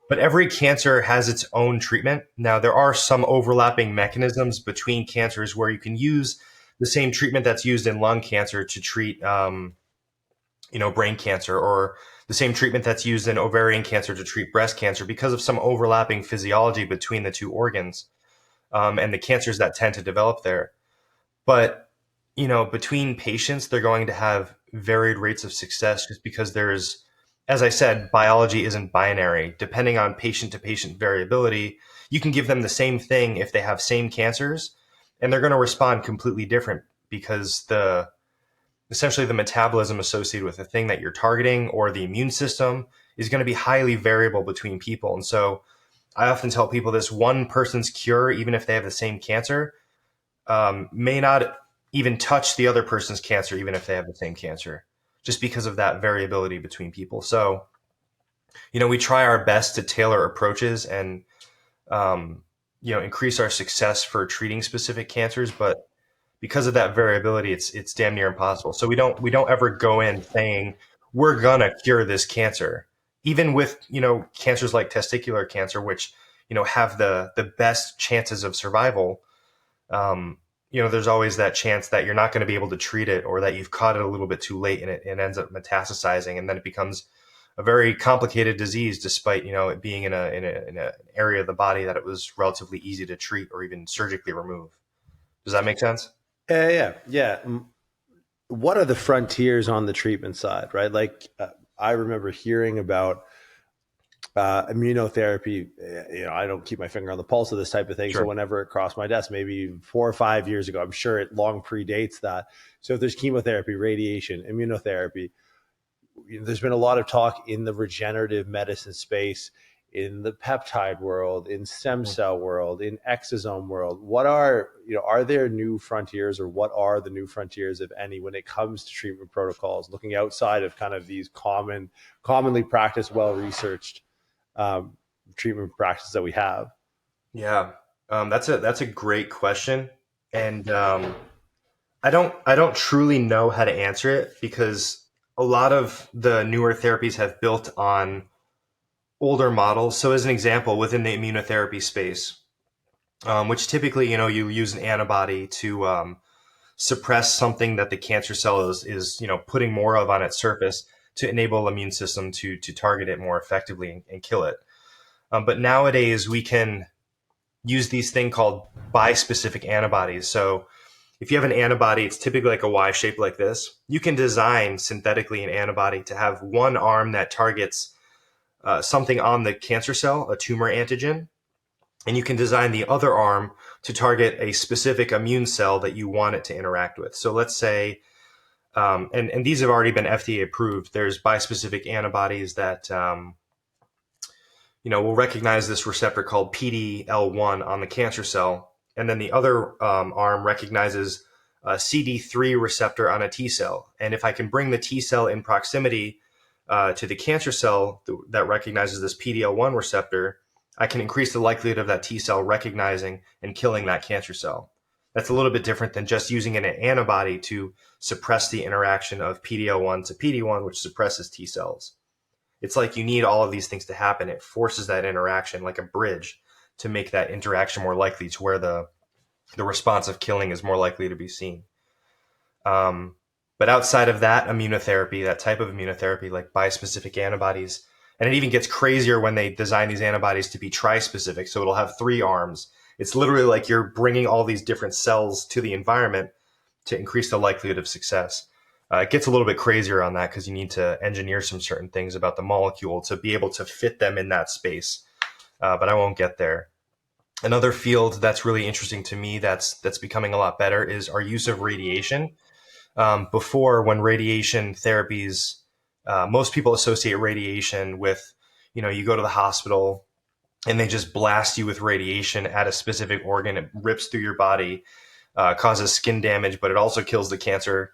But every cancer has its own treatment. Now, there are some overlapping mechanisms between cancers where you can use the same treatment that's used in lung cancer to treat, brain cancer, or the same treatment that's used in ovarian cancer to treat breast cancer, because of some overlapping physiology between the two organs, and the cancers that tend to develop there. But, between patients, they're going to have varied rates of success, just because there's, as I said, biology isn't binary. Depending on patient to patient variability, you can give them the same thing if they have same cancers, and they're going to respond completely different, because essentially the metabolism associated with the thing that you're targeting, or the immune system, is going to be highly variable between people. And so I often tell people this: one person's cure, even if they have the same cancer, may not even touch the other person's cancer, even if they have the same cancer, just because of that variability between people. So we try our best to tailor approaches and, um, increase our success for treating specific cancers, but because of that variability, it's damn near impossible. So we don't ever go in saying we're gonna cure this cancer, even with cancers like testicular cancer, which have the best chances of survival. Um, there's always that chance that you're not going to be able to treat it, or that you've caught it a little bit too late and it ends up metastasizing, and then it becomes a very complicated disease, despite it being in an area of the body that it was relatively easy to treat or even surgically remove. Does that make sense? Yeah. What are the frontiers on the treatment side, right? Like I remember hearing about immunotherapy. I don't keep my finger on the pulse of this type of thing. Sure. So whenever it crossed my desk, maybe 4 or 5 years ago, I'm sure it long predates that. So if there's chemotherapy, radiation, immunotherapy, there's been a lot of talk in the regenerative medicine space, in the peptide world, in stem cell world, in exosome world. What are there new frontiers, or what are the new frontiers, if any, when it comes to treatment protocols, looking outside of kind of these commonly practiced, well-researched treatment practices that we have? Yeah, that's a great question, and I don't truly know how to answer it, because a lot of the newer therapies have built on older models. So, as an example, within the immunotherapy space, which typically you use an antibody to suppress something that the cancer cell is putting more of on its surface to enable the immune system to target it more effectively and kill it. But nowadays we can use these thing called bispecific antibodies. So if you have an antibody, it's typically like a Y shape like this. You can design synthetically an antibody to have one arm that targets something on the cancer cell, a tumor antigen, and you can design the other arm to target a specific immune cell that you want it to interact with. So let's say, and these have already been FDA approved. There's bispecific antibodies that will recognize this receptor called PD-L1 on the cancer cell, and then the other arm recognizes a CD3 receptor on a T cell. And if I can bring the T cell in proximity to the cancer cell that recognizes this PD-L1 receptor, I can increase the likelihood of that T cell recognizing and killing that cancer cell. That's a little bit different than just using an antibody to suppress the interaction of PD-L1 to PD-1, which suppresses T cells. It's like you need all of these things to happen. It forces that interaction like a bridge to make that interaction more likely, to where the response of killing is more likely to be seen. But outside of that immunotherapy, that type of immunotherapy, like bispecific antibodies, and it even gets crazier when they design these antibodies to be trispecific. So it'll have 3 arms. It's literally like you're bringing all these different cells to the environment to increase the likelihood of success. It gets a little bit crazier on that, because you need to engineer some certain things about the molecule to be able to fit them in that space. But I won't get there. Another field that's really interesting to me that's becoming a lot better is our use of radiation. Before, when radiation therapies, most people associate radiation with, you go to the hospital and they just blast you with radiation at a specific organ. It rips through your body, causes skin damage, but it also kills the cancer.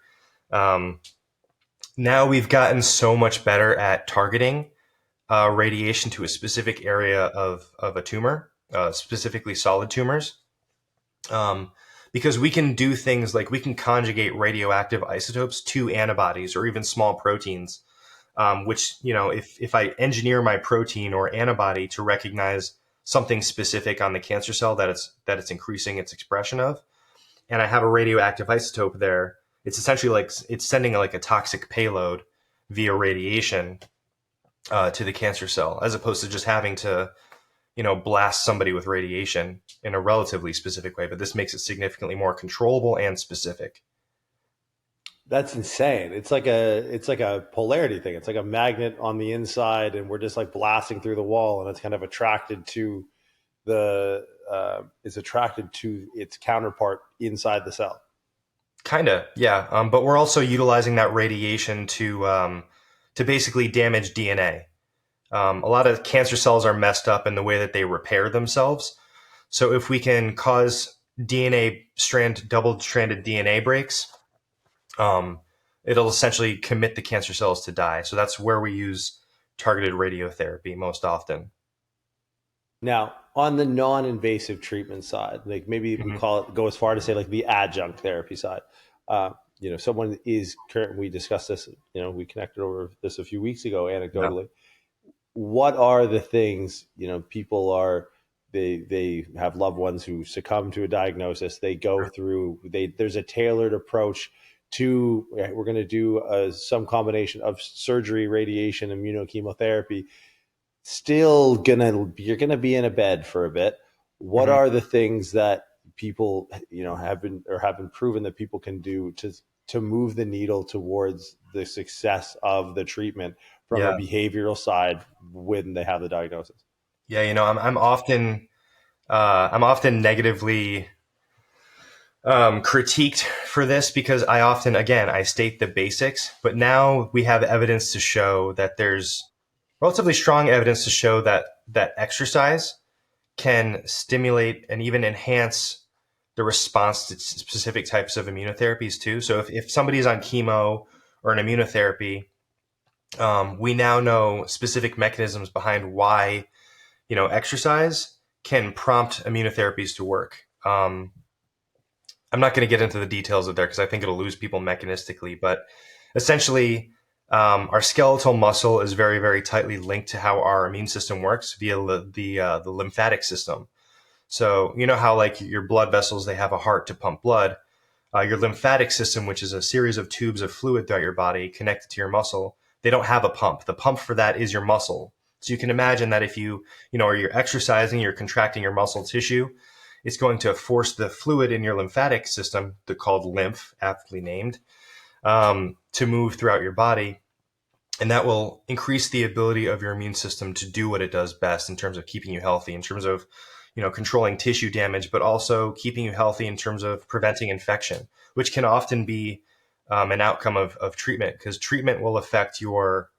Now we've gotten so much better at targeting radiation to a specific area of a tumor, specifically solid tumors. Because we can do things like we can conjugate radioactive isotopes to antibodies or even small proteins, which, if I engineer my protein or antibody to recognize something specific on the cancer cell that it's increasing its expression of, and I have a radioactive isotope there, it's essentially like it's sending like a toxic payload via radiation to the cancer cell, as opposed to just having to blast somebody with radiation in a relatively specific way. But this makes it significantly more controllable and specific. That's insane. It's like a polarity thing. It's like a magnet on the inside, and we're just like blasting through the wall, and it's kind of attracted to its counterpart inside the cell. Kind of, yeah. But we're also utilizing that radiation to basically damage DNA. A lot of cancer cells are messed up in the way that they repair themselves. So if we can cause double-stranded DNA breaks, it'll essentially commit the cancer cells to die. So that's where we use targeted radiotherapy most often. Now, on the non-invasive treatment side, like maybe we Mhm. call it, go as far to say like the adjunct therapy side. Someone is current. We discussed this. We connected over this a few weeks ago, Yeah. anecdotally. What are the things, people are, they have loved ones who succumb to a diagnosis. They go through, there's a tailored approach to, we're going to do some combination of surgery, radiation, immunochemotherapy. You're gonna be in a bed for a bit. What Mhm. are the things that people, have been proven that people can do to move the needle towards the success of the treatment from a Yeah. behavioral side when they have the diagnosis? Yeah. I'm often negatively critiqued for this because I often, again, I state the basics, but now we have evidence to show that there's relatively strong evidence to show that exercise can stimulate and even enhance the response to specific types of immunotherapies too. So if somebody's on chemo or an immunotherapy, we now know specific mechanisms behind why, exercise can prompt immunotherapies to work. I'm not going to get into the details of there because I think it'll lose people mechanistically, but essentially, our skeletal muscle is very, very tightly linked to how our immune system works via the lymphatic system. So you know how like your blood vessels, they have a heart to pump blood. Your lymphatic system, which is a series of tubes of fluid throughout your body connected to your muscle, they don't have a pump. The pump for that is your muscle. So you can imagine that if or you're exercising, you're contracting your muscle tissue, it's going to force the fluid in your lymphatic system, called lymph, aptly named, to move throughout your body. And that will increase the ability of your immune system to do what it does best in terms of keeping you healthy, in terms of, controlling tissue damage, but also keeping you healthy in terms of preventing infection, which can often be an outcome of treatment, because treatment will affect your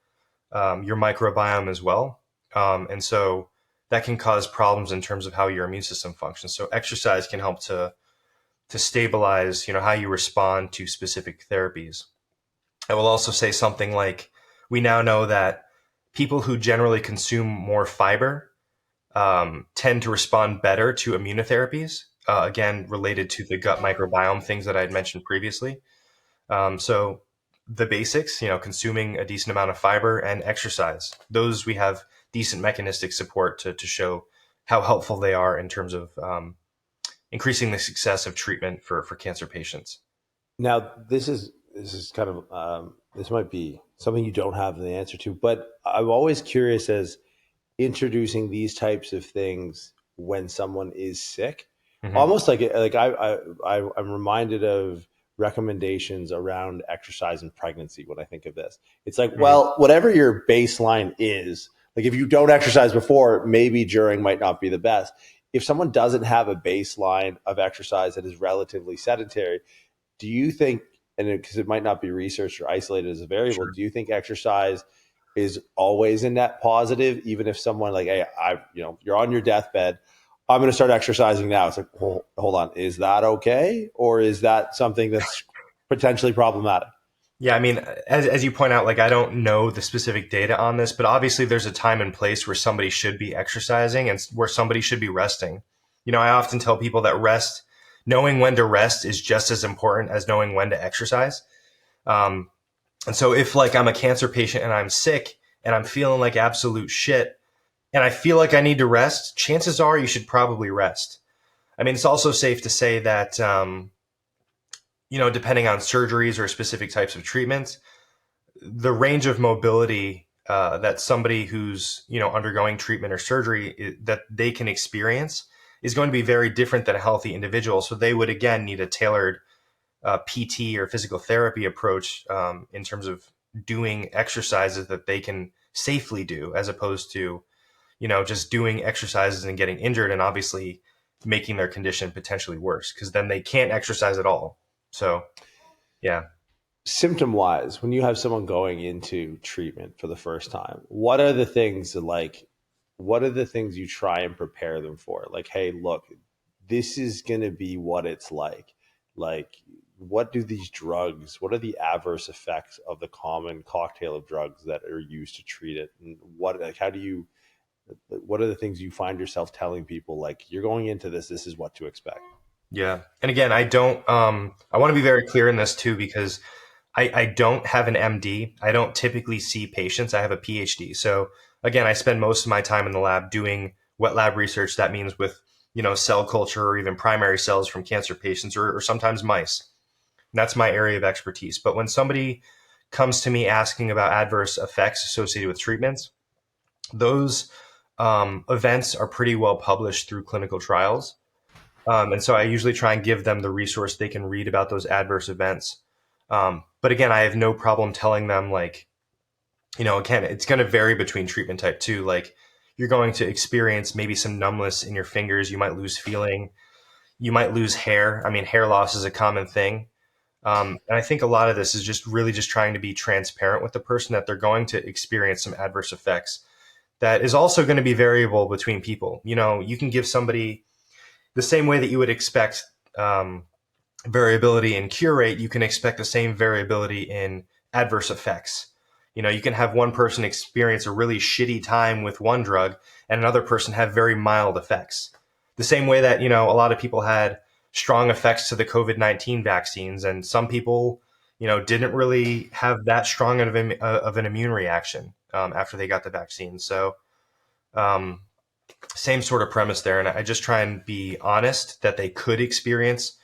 microbiome as well. And so that can cause problems in terms of how your immune system functions. So exercise can help to stabilize, how you respond to specific therapies. I will also say something like, we now know that people who generally consume more fiber tend to respond better to immunotherapies, again, related to the gut microbiome, things that I had mentioned previously. So the basics, consuming a decent amount of fiber and exercise, those we have decent mechanistic support to show how helpful they are in terms of increasing the success of treatment for cancer patients. Now, this is kind of, this might be something you don't have the answer to, but I'm always curious as introducing these types of things when someone is sick, Hmm. almost I'm reminded of recommendations around exercise and pregnancy when I think of this. It's like, Hmm. well, whatever your baseline is, like if you don't exercise before, maybe during might not be the best. If someone doesn't have a baseline of exercise that is relatively sedentary, do you think, and because it might not be researched or isolated as a variable, Sure. do you think exercise is always a net positive, even if someone like, hey, you're on your deathbed, I'm going to start exercising now. It's like, hold on, is that okay, or is that something that's potentially problematic? Yeah, I mean, as you point out, like I don't know the specific data on this, but obviously there's a time and place where somebody should be exercising and where somebody should be resting. I often tell people that knowing when to rest is just as important as knowing when to exercise. Um, and so if like I'm a cancer patient and I'm sick and I'm feeling like absolute shit and I feel like I need to rest, chances are you should probably rest. I mean, it's also safe to say that, depending on surgeries or specific types of treatments, the range of mobility that somebody who's undergoing treatment or surgery that they can experience is going to be very different than a healthy individual. So they would again need a tailored PT or physical therapy approach in terms of doing exercises that they can safely do, as opposed to just doing exercises and getting injured and obviously making their condition potentially worse, because then they can't exercise at all. So yeah. Symptom wise, when you have someone going into treatment for the first time, what are the things you try and prepare them for? Like, hey, look, this is going to be what it's like. Like, what do these drugs, what are the adverse effects of the common cocktail of drugs that are used to treat it? And what, like, how do you, what are the things you find yourself telling people, like, you're going into this, this is what to expect? Yeah. And again, I don't, I want to be very clear in this too, because I don't have an MD. I don't typically see patients. I have a PhD. So again, I spend most of my time in the lab doing wet lab research. That means with, cell culture or even primary cells from cancer patients or sometimes mice. And that's my area of expertise. But when somebody comes to me asking about adverse effects associated with treatments, those events are pretty well published through clinical trials. And so I usually try and give them the resource they can read about those adverse events. But again, I have no problem telling them, like, again, it's going to vary between treatment type too. Like, you're going to experience maybe some numbness in your fingers. You might lose feeling. You might lose hair. I mean, hair loss is a common thing. And I think a lot of this is just really just trying to be transparent with the person that they're going to experience some adverse effects. That is also going to be variable between people. You can give somebody the same way that you would expect variability in cure rate, you can expect the same variability in adverse effects. You can have one person experience a really shitty time with one drug and another person have very mild effects. The same way that, a lot of people had strong effects to the COVID-19 vaccines, and some people, didn't really have that strong of an immune reaction after they got the vaccine. So, same sort of premise there. And I just try and be honest that they could experience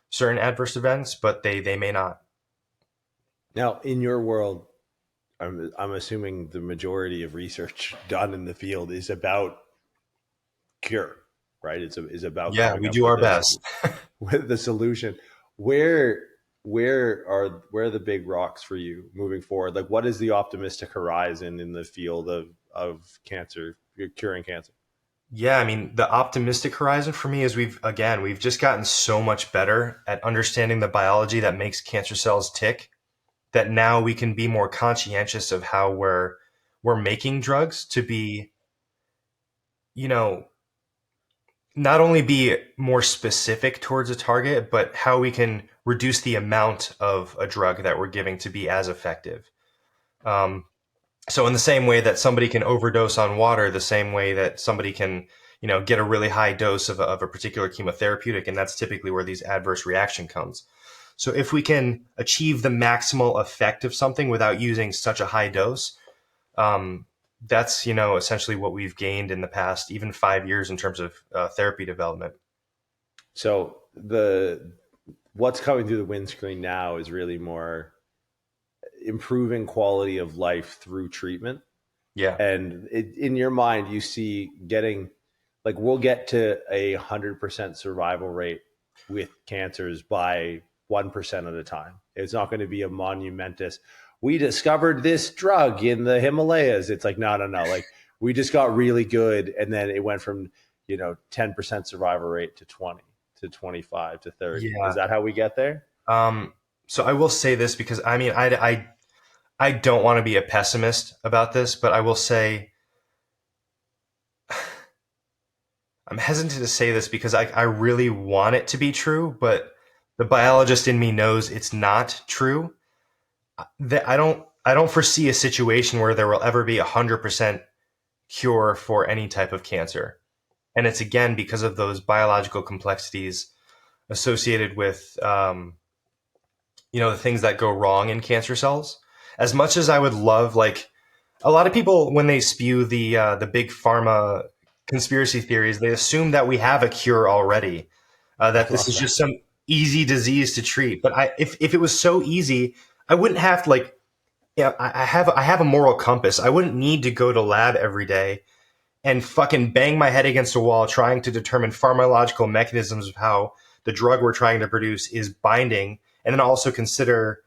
certain adverse events, but they may not. Now, in your world, I'm assuming the majority of research done in the field is about cure, right? Is about Yeah, coming we up do our best. with the solution. Where are the big rocks for you moving forward? Like, what is the optimistic horizon in the field of cancer, curing cancer? Yeah, I mean, the optimistic horizon for me is we've just gotten so much better at understanding the biology that makes cancer cells tick, that now we can be more conscientious of how we're making drugs to be, not only be more specific towards a target, but how we can reduce the amount of a drug that we're giving to be as effective. So in the same way that somebody can overdose on water, the same way that somebody can, get a really high dose of a particular chemotherapeutic, and that's typically where these adverse reaction comes. So if we can achieve the maximal effect of something without using such a high dose, that's, essentially what we've gained in the past, even 5 years in terms of therapy development. So what's coming through the windscreen now is really more improving quality of life through treatment. Yeah. And in your mind, you see getting, like, we'll get to 100% survival rate with cancers by 1% at a time. It's not going to be a monumentous, we discovered this drug in the Himalayas. It's like, no. Like, we just got really good. And then it went from, 10% survival rate to 20 to 25 to 30. Yeah. Is that how we get there? So I will say this, because I mean, I don't want to be a pessimist about this, but I will say I'm hesitant to say this because I really want it to be true, but the biologist in me knows it's not true. I don't foresee a situation where there will ever be 100% cure for any type of cancer. And it's, again, because of those biological complexities associated with, the things that go wrong in cancer cells. As much as I would love, like, a lot of people, when they spew the big pharma conspiracy theories, they assume that we have a cure already, that this is just some easy disease to treat. But if it was so easy, I wouldn't have to, like, I have a moral compass. I wouldn't need to go to lab every day and fucking bang my head against a wall trying to determine pharmacological mechanisms of how the drug we're trying to produce is binding, and then also consider,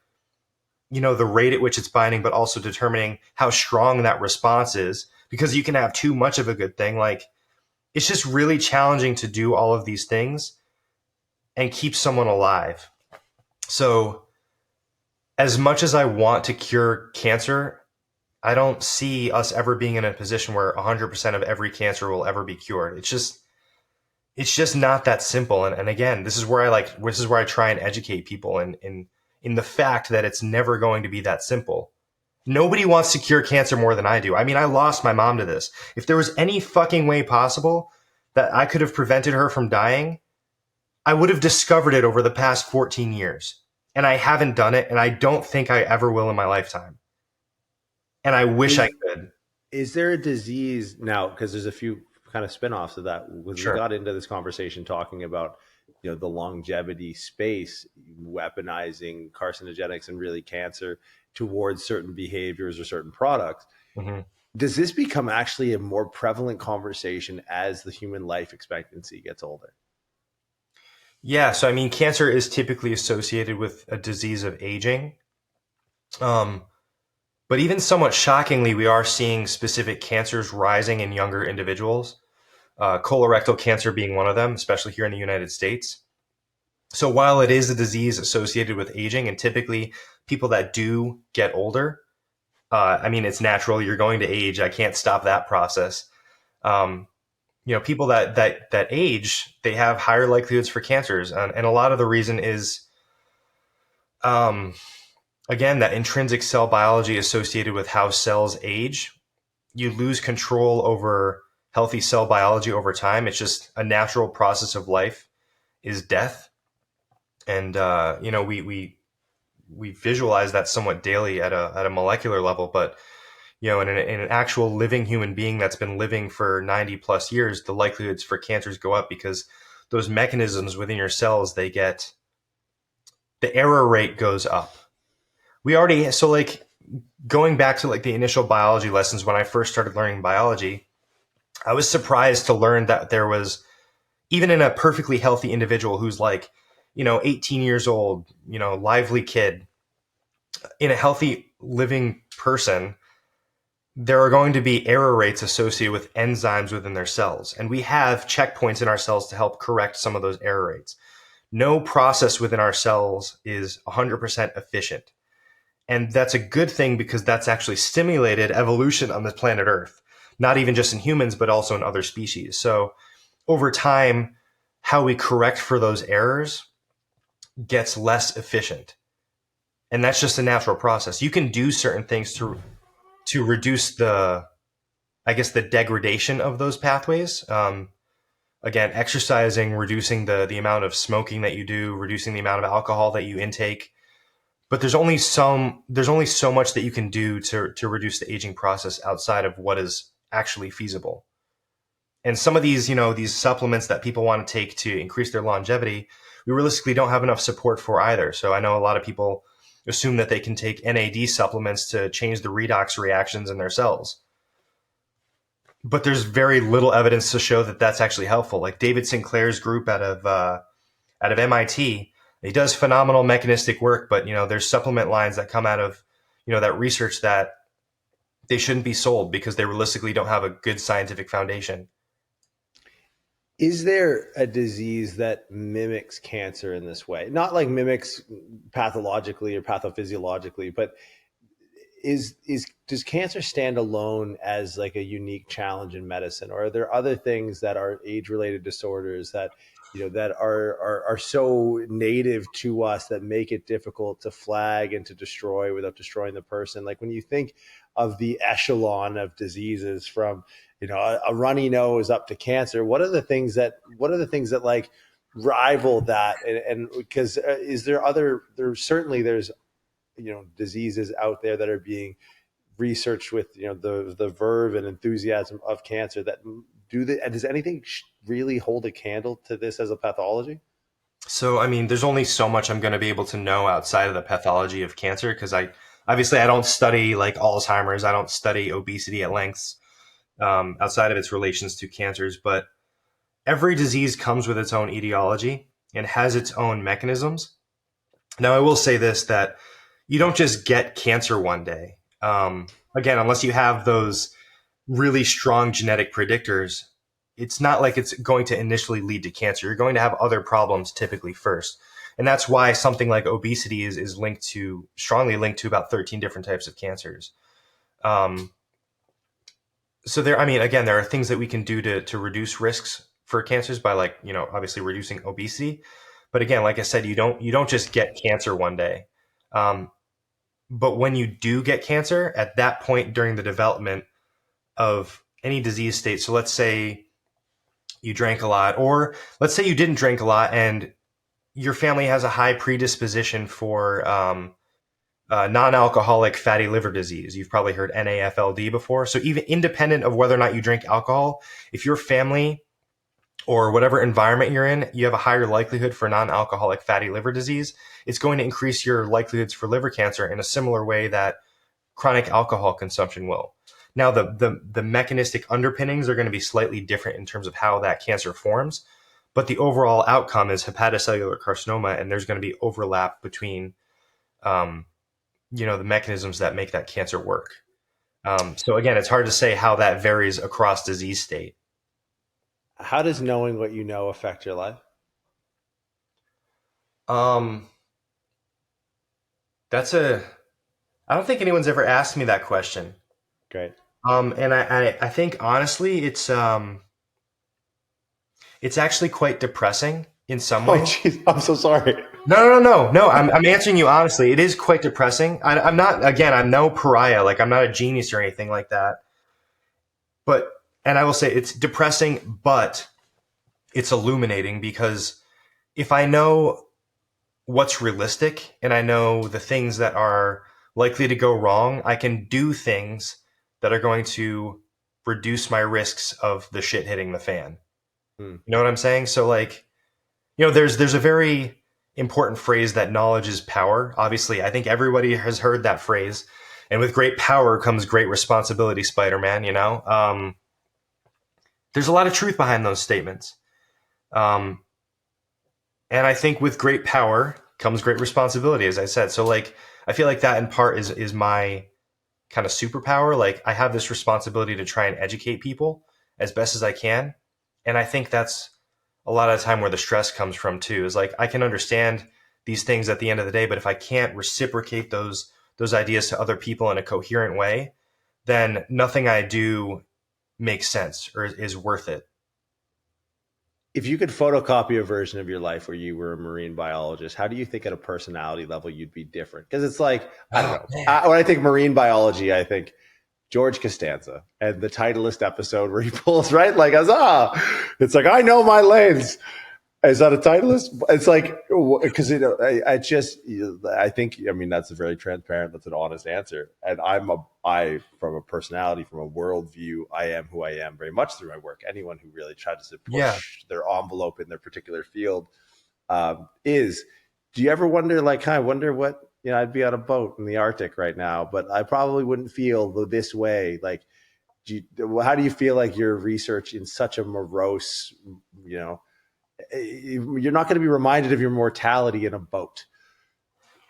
the rate at which it's binding, but also determining how strong that response is, because you can have too much of a good thing. Like, it's just really challenging to do all of these things and keep someone alive. So as much as I want to cure cancer, I don't see us ever being in a position where 100% of every cancer will ever be cured. it's just not that simple. And again, this is where I try and educate people in the fact that it's never going to be that simple. Nobody wants to cure cancer more than I do. I mean, I lost my mom to this. If there was any fucking way possible that I could have prevented her from dying, I would have discovered it over the past 14 years. And I haven't done it, and I don't think I ever will in my lifetime. And I wish I could. Is there a disease now? Because there's a few kind of spin-offs of that. We Sure. got into this conversation talking about, the longevity space, weaponizing carcinogenics and really cancer towards certain behaviors or certain products. Mm-hmm. Does this become actually a more prevalent conversation as the human life expectancy gets older? Yeah. So, I mean, cancer is typically associated with a disease of aging. But even somewhat shockingly, we are seeing specific cancers rising in younger individuals, colorectal cancer being one of them, especially here in the United States. So while it is a disease associated with aging, and typically people that do get older, I mean, it's natural. You're going to age. I can't stop that process. People that age, they have higher likelihoods for cancers. And a lot of the reason is, again, that intrinsic cell biology associated with how cells age. You lose control over healthy cell biology over time. It's just a natural process of life is death. And, we visualize that somewhat daily at a molecular level, but, in an actual living human being that's been living for 90 plus years, the likelihoods for cancers go up because those mechanisms within your cells, the error rate goes up. Going back to the initial biology lessons, when I first started learning biology, I was surprised to learn that there was, even in a perfectly healthy individual who's 18 years old, lively kid, in a healthy living person, there are going to be error rates associated with enzymes within their cells. And we have checkpoints in our cells to help correct some of those error rates. No process within our cells is 100% efficient. And that's a good thing because that's actually stimulated evolution on the planet Earth, not even just in humans, but also in other species. So over time, how we correct for those errors gets less efficient. And that's just a natural process. You can do certain things to reduce the degradation of those pathways. Again, exercising, reducing the amount of smoking that you do, reducing the amount of alcohol that you intake. But there's only so much that you can do to reduce the aging process outside of what is actually feasible. And some of these, these supplements that people want to take to increase their longevity, we realistically don't have enough support for either. So I know a lot of people assume that they can take NAD supplements to change the redox reactions in their cells. But there's very little evidence to show that that's actually helpful. Like David Sinclair's group out of MIT, he does phenomenal mechanistic work, but there's supplement lines that come out of that research that they shouldn't be sold because they realistically don't have a good scientific foundation. Is there a disease that mimics cancer in this way? Not like mimics pathologically or pathophysiologically, but does cancer stand alone as like a unique challenge in medicine, or are there other things that are age-related disorders that that are so native to us that make it difficult to flag and to destroy without destroying the person? Like when you think of the echelon of diseases from a runny nose up to cancer, what are the things that like rival that? And because there's diseases out there that are being researched with the verve and enthusiasm of cancer that and does anything really hold a candle to this as a pathology? So, I mean, there's only so much I'm going to be able to know outside of the pathology of cancer because I don't study like Alzheimer's. I don't study obesity at lengths outside of its relations to cancers. But every disease comes with its own etiology and has its own mechanisms. Now, I will say this, that you don't just get cancer one day. Again, unless you have those really strong genetic predictors, it's not like it's going to initially lead to cancer. You're going to have other problems typically first. And that's why something like obesity is strongly linked to about 13 different types of cancers. So there are things that we can do to reduce risks for cancers by like, obviously reducing obesity. But again, like I said, you don't just get cancer one day. But when you do get cancer, at that point during the development of any disease state, so let's say you drank a lot, or let's say you didn't drink a lot and your family has a high predisposition for non-alcoholic fatty liver disease. You've probably heard NAFLD before. So even independent of whether or not you drink alcohol, if your family or whatever environment you're in, you have a higher likelihood for non-alcoholic fatty liver disease, it's going to increase your likelihoods for liver cancer in a similar way that chronic alcohol consumption will. Now, the mechanistic underpinnings are going to be slightly different in terms of how that cancer forms, but the overall outcome is hepatocellular carcinoma, and there's going to be overlap between the mechanisms that make that cancer work. So again, it's hard to say how that varies across disease state. How does knowing what you know affect your life? I don't think anyone's ever asked me that question. Great. And I think honestly, it's actually quite depressing in some ways. Oh, jeez, I'm so sorry. No. I'm answering you honestly. It is quite depressing. I'm no pariah. Like, I'm not a genius or anything like that. And I will say it's depressing, but it's illuminating, because if I know what's realistic and I know the things that are likely to go wrong, I can do things that are going to reduce my risks of the shit hitting the fan. You know what I'm saying? So like, there's a very important phrase that knowledge is power. Obviously, I think everybody has heard that phrase. And with great power comes great responsibility, Spider-Man, There's a lot of truth behind those statements. And I think with great power comes great responsibility, as I said. So like, I feel like that in part is my kind of superpower. Like, I have this responsibility to try and educate people as best as I can. And I think that's a lot of the time where the stress comes from too, is like, I can understand these things at the end of the day, but if I can't reciprocate those ideas to other people in a coherent way, then nothing I do makes sense or is worth it. If you could photocopy a version of your life where you were a marine biologist, how do you think at a personality level you'd be different? Because it's like, I don't know. When I think marine biology, I think George Costanza and the Titleist episode where he pulls, right? Like, it's like, I know my lanes. Is that a Titleist? It's like, because I think, that's a very transparent, that's an honest answer. And from a personality, from a worldview, I am who I am very much through my work. Anyone who really tries to push their envelope in their particular field do you ever wonder, like, I wonder what, I'd be on a boat in the Arctic right now, but I probably wouldn't feel this way. Like, how do you feel like your research in such a morose, you're not going to be reminded of your mortality in a boat?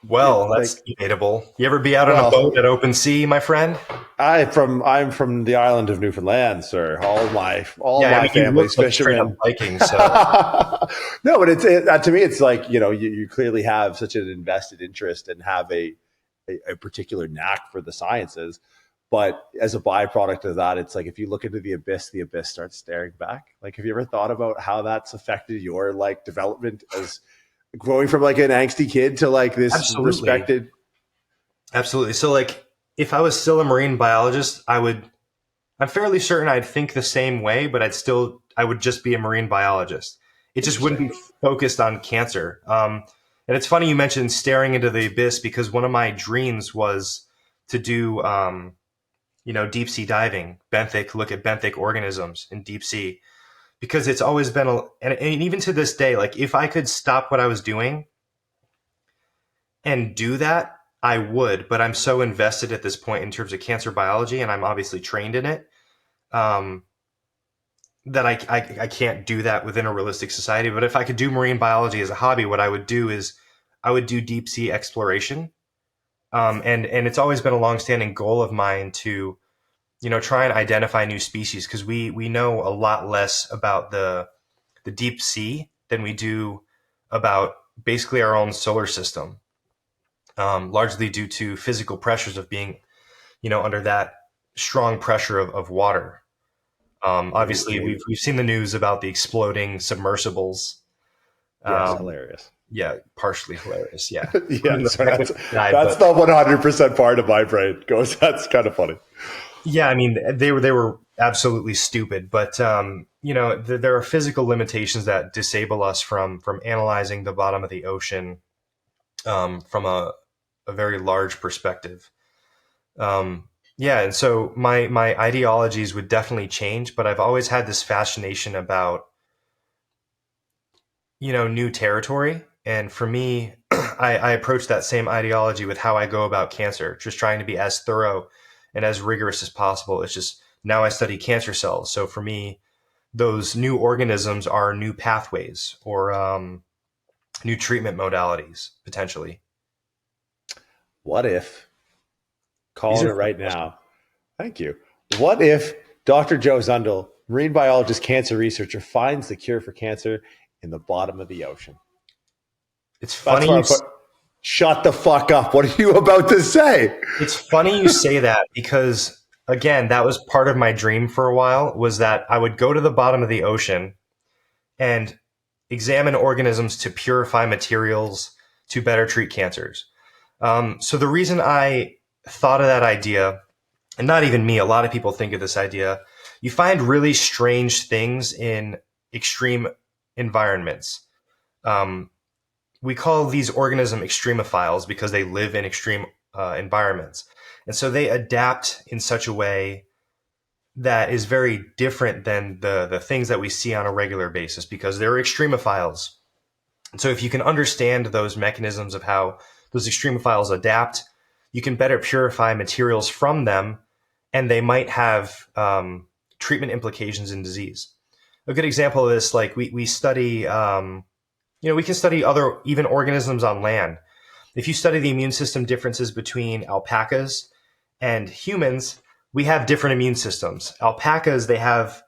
Well, that's debatable. You ever be out on a boat at open sea, my friend? I'm from the island of Newfoundland, sir. All my family's fishermen. Viking, so. No, but to me, it's like, you clearly have such an invested interest and have a particular knack for the sciences. But as a byproduct of that, it's like, if you look into the abyss starts staring back. Like, have you ever thought about how that's affected your like development as growing from like an angsty kid to like this respected? Absolutely. So like, if I was still a marine biologist, I'm fairly certain I'd think the same way, but I would just be a marine biologist. It just wouldn't be focused on cancer. And it's funny you mentioned staring into the abyss, because one of my dreams was to do, deep sea diving, look at benthic organisms in deep sea, because it's always been, and even to this day, like, if I could stop what I was doing and do that, I would, but I'm so invested at this point in terms of cancer biology, and I'm obviously trained in it, that I can't do that within a realistic society. But if I could do marine biology as a hobby, what I would do is I would do deep sea exploration. And it's always been a longstanding goal of mine to, try and identify new species, because we know a lot less about the deep sea than we do about basically our own solar system, largely due to physical pressures of being, under that strong pressure of water. Obviously, we've seen the news about the exploding submersibles. Yes, hilarious. Yeah, partially hilarious. Yeah, Yeah, sorry, that's but the 100% part of my brain goes. That's kind of funny. yeah, I mean, they were absolutely stupid, but there are physical limitations that disable us from analyzing the bottom of the ocean from a very large perspective. Yeah, and so my ideologies would definitely change, but I've always had this fascination about new territory, and for me, I approach that same ideology with how I go about cancer, just trying to be as thorough and as rigorous as possible. It's just now I study cancer cells, so for me, those new organisms are new pathways or new treatment modalities potentially. What if, These calling are it fun right questions. now, thank you. What if Dr. Joe Zundell, marine biologist, cancer researcher, finds the cure for cancer in the bottom of the ocean? It's That's funny where you I put. Shut the fuck up. What are you about to say? It's funny you say that because again, that was part of my dream for a while was that I would go to the bottom of the ocean and examine organisms to purify materials to better treat cancers. So the reason I thought of that idea, and not even me, a lot of people think of this idea, you find really strange things in extreme environments. Um, we call these organisms extremophiles because they live in extreme environments. And so they adapt in such a way that is very different than the things that we see on a regular basis because they're extremophiles. And so if you can understand those mechanisms of how those extremophiles adapt, you can better purify materials from them, and they might have treatment implications in disease. A good example of this, like we study, we can study other even organisms on land. If you study the immune system differences between alpacas and humans, we have different immune systems. Alpacas, they have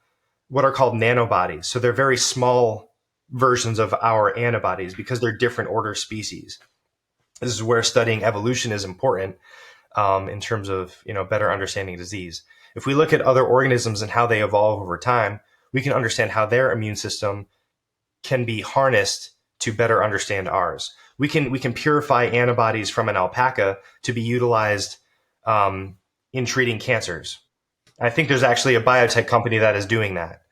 what are called nanobodies. So they're very small versions of our antibodies because they're different order species. This is where studying evolution is important in terms of better understanding disease. If we look at other organisms and how they evolve over time, we can understand how their immune system can be harnessed to better understand ours. We can purify antibodies from an alpaca to be utilized in treating cancers. I think there's actually a biotech company that is doing that.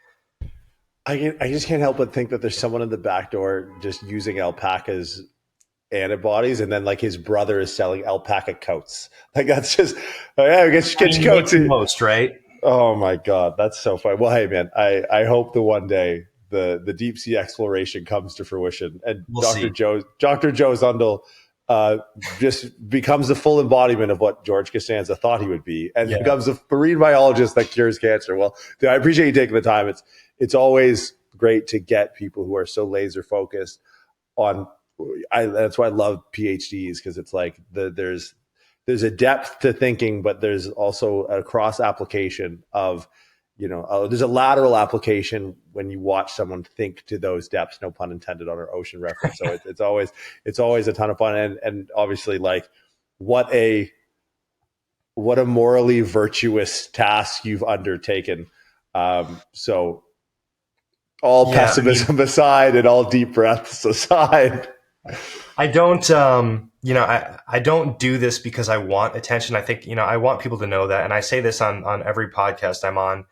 I just can't help but think that there's someone in the back door just using alpacas antibodies, and then like his brother is selling alpaca coats. Like that's just, oh yeah, I guess get your coats. Most, right? Oh my god, that's so funny. Well, hey man, I hope that one day the deep sea exploration comes to fruition, and We'll Dr. see. Joe Zundell just becomes the full embodiment of what George Costanza thought he would be, and becomes a marine biologist that cures cancer. Well, dude, I appreciate you taking the time. It's always great to get people who are so laser focused on. That's why I love PhDs, because it's like there's a depth to thinking, but there's also a cross application of, there's a lateral application when you watch someone think to those depths, no pun intended on our ocean reference. So it's always a ton of fun. And obviously, like what a morally virtuous task you've undertaken. So all pessimism aside and all deep breaths aside, I don't, I don't do this because I want attention. I think, I want people to know that. And I say this on every podcast I'm on.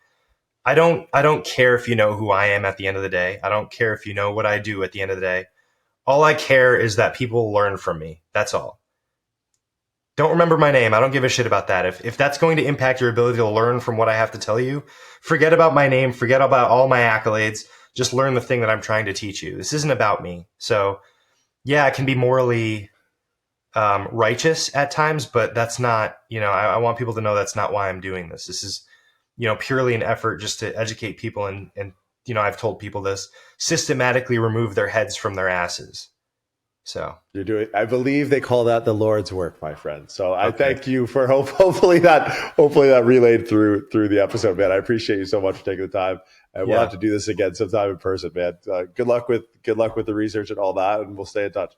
I don't care if you know who I am at the end of the day. I don't care if you know what I do at the end of the day. All I care is that people learn from me. That's all. Don't remember my name. I don't give a shit about that. If that's going to impact your ability to learn from what I have to tell you, forget about my name, forget about all my accolades. Just learn the thing that I'm trying to teach you. This isn't about me. So yeah, it can be morally righteous at times, but that's not, I want people to know that's not why I'm doing this. This is, purely an effort just to educate people and I've told people this, systematically remove their heads from their asses. So you're doing, I believe they call that the Lord's work, my friend. So I thank you for hopefully that relayed through the episode, man. I appreciate you so much for taking the time. And we'll have to do this again sometime in person, man. Good luck with the research and all that, and we'll stay in touch.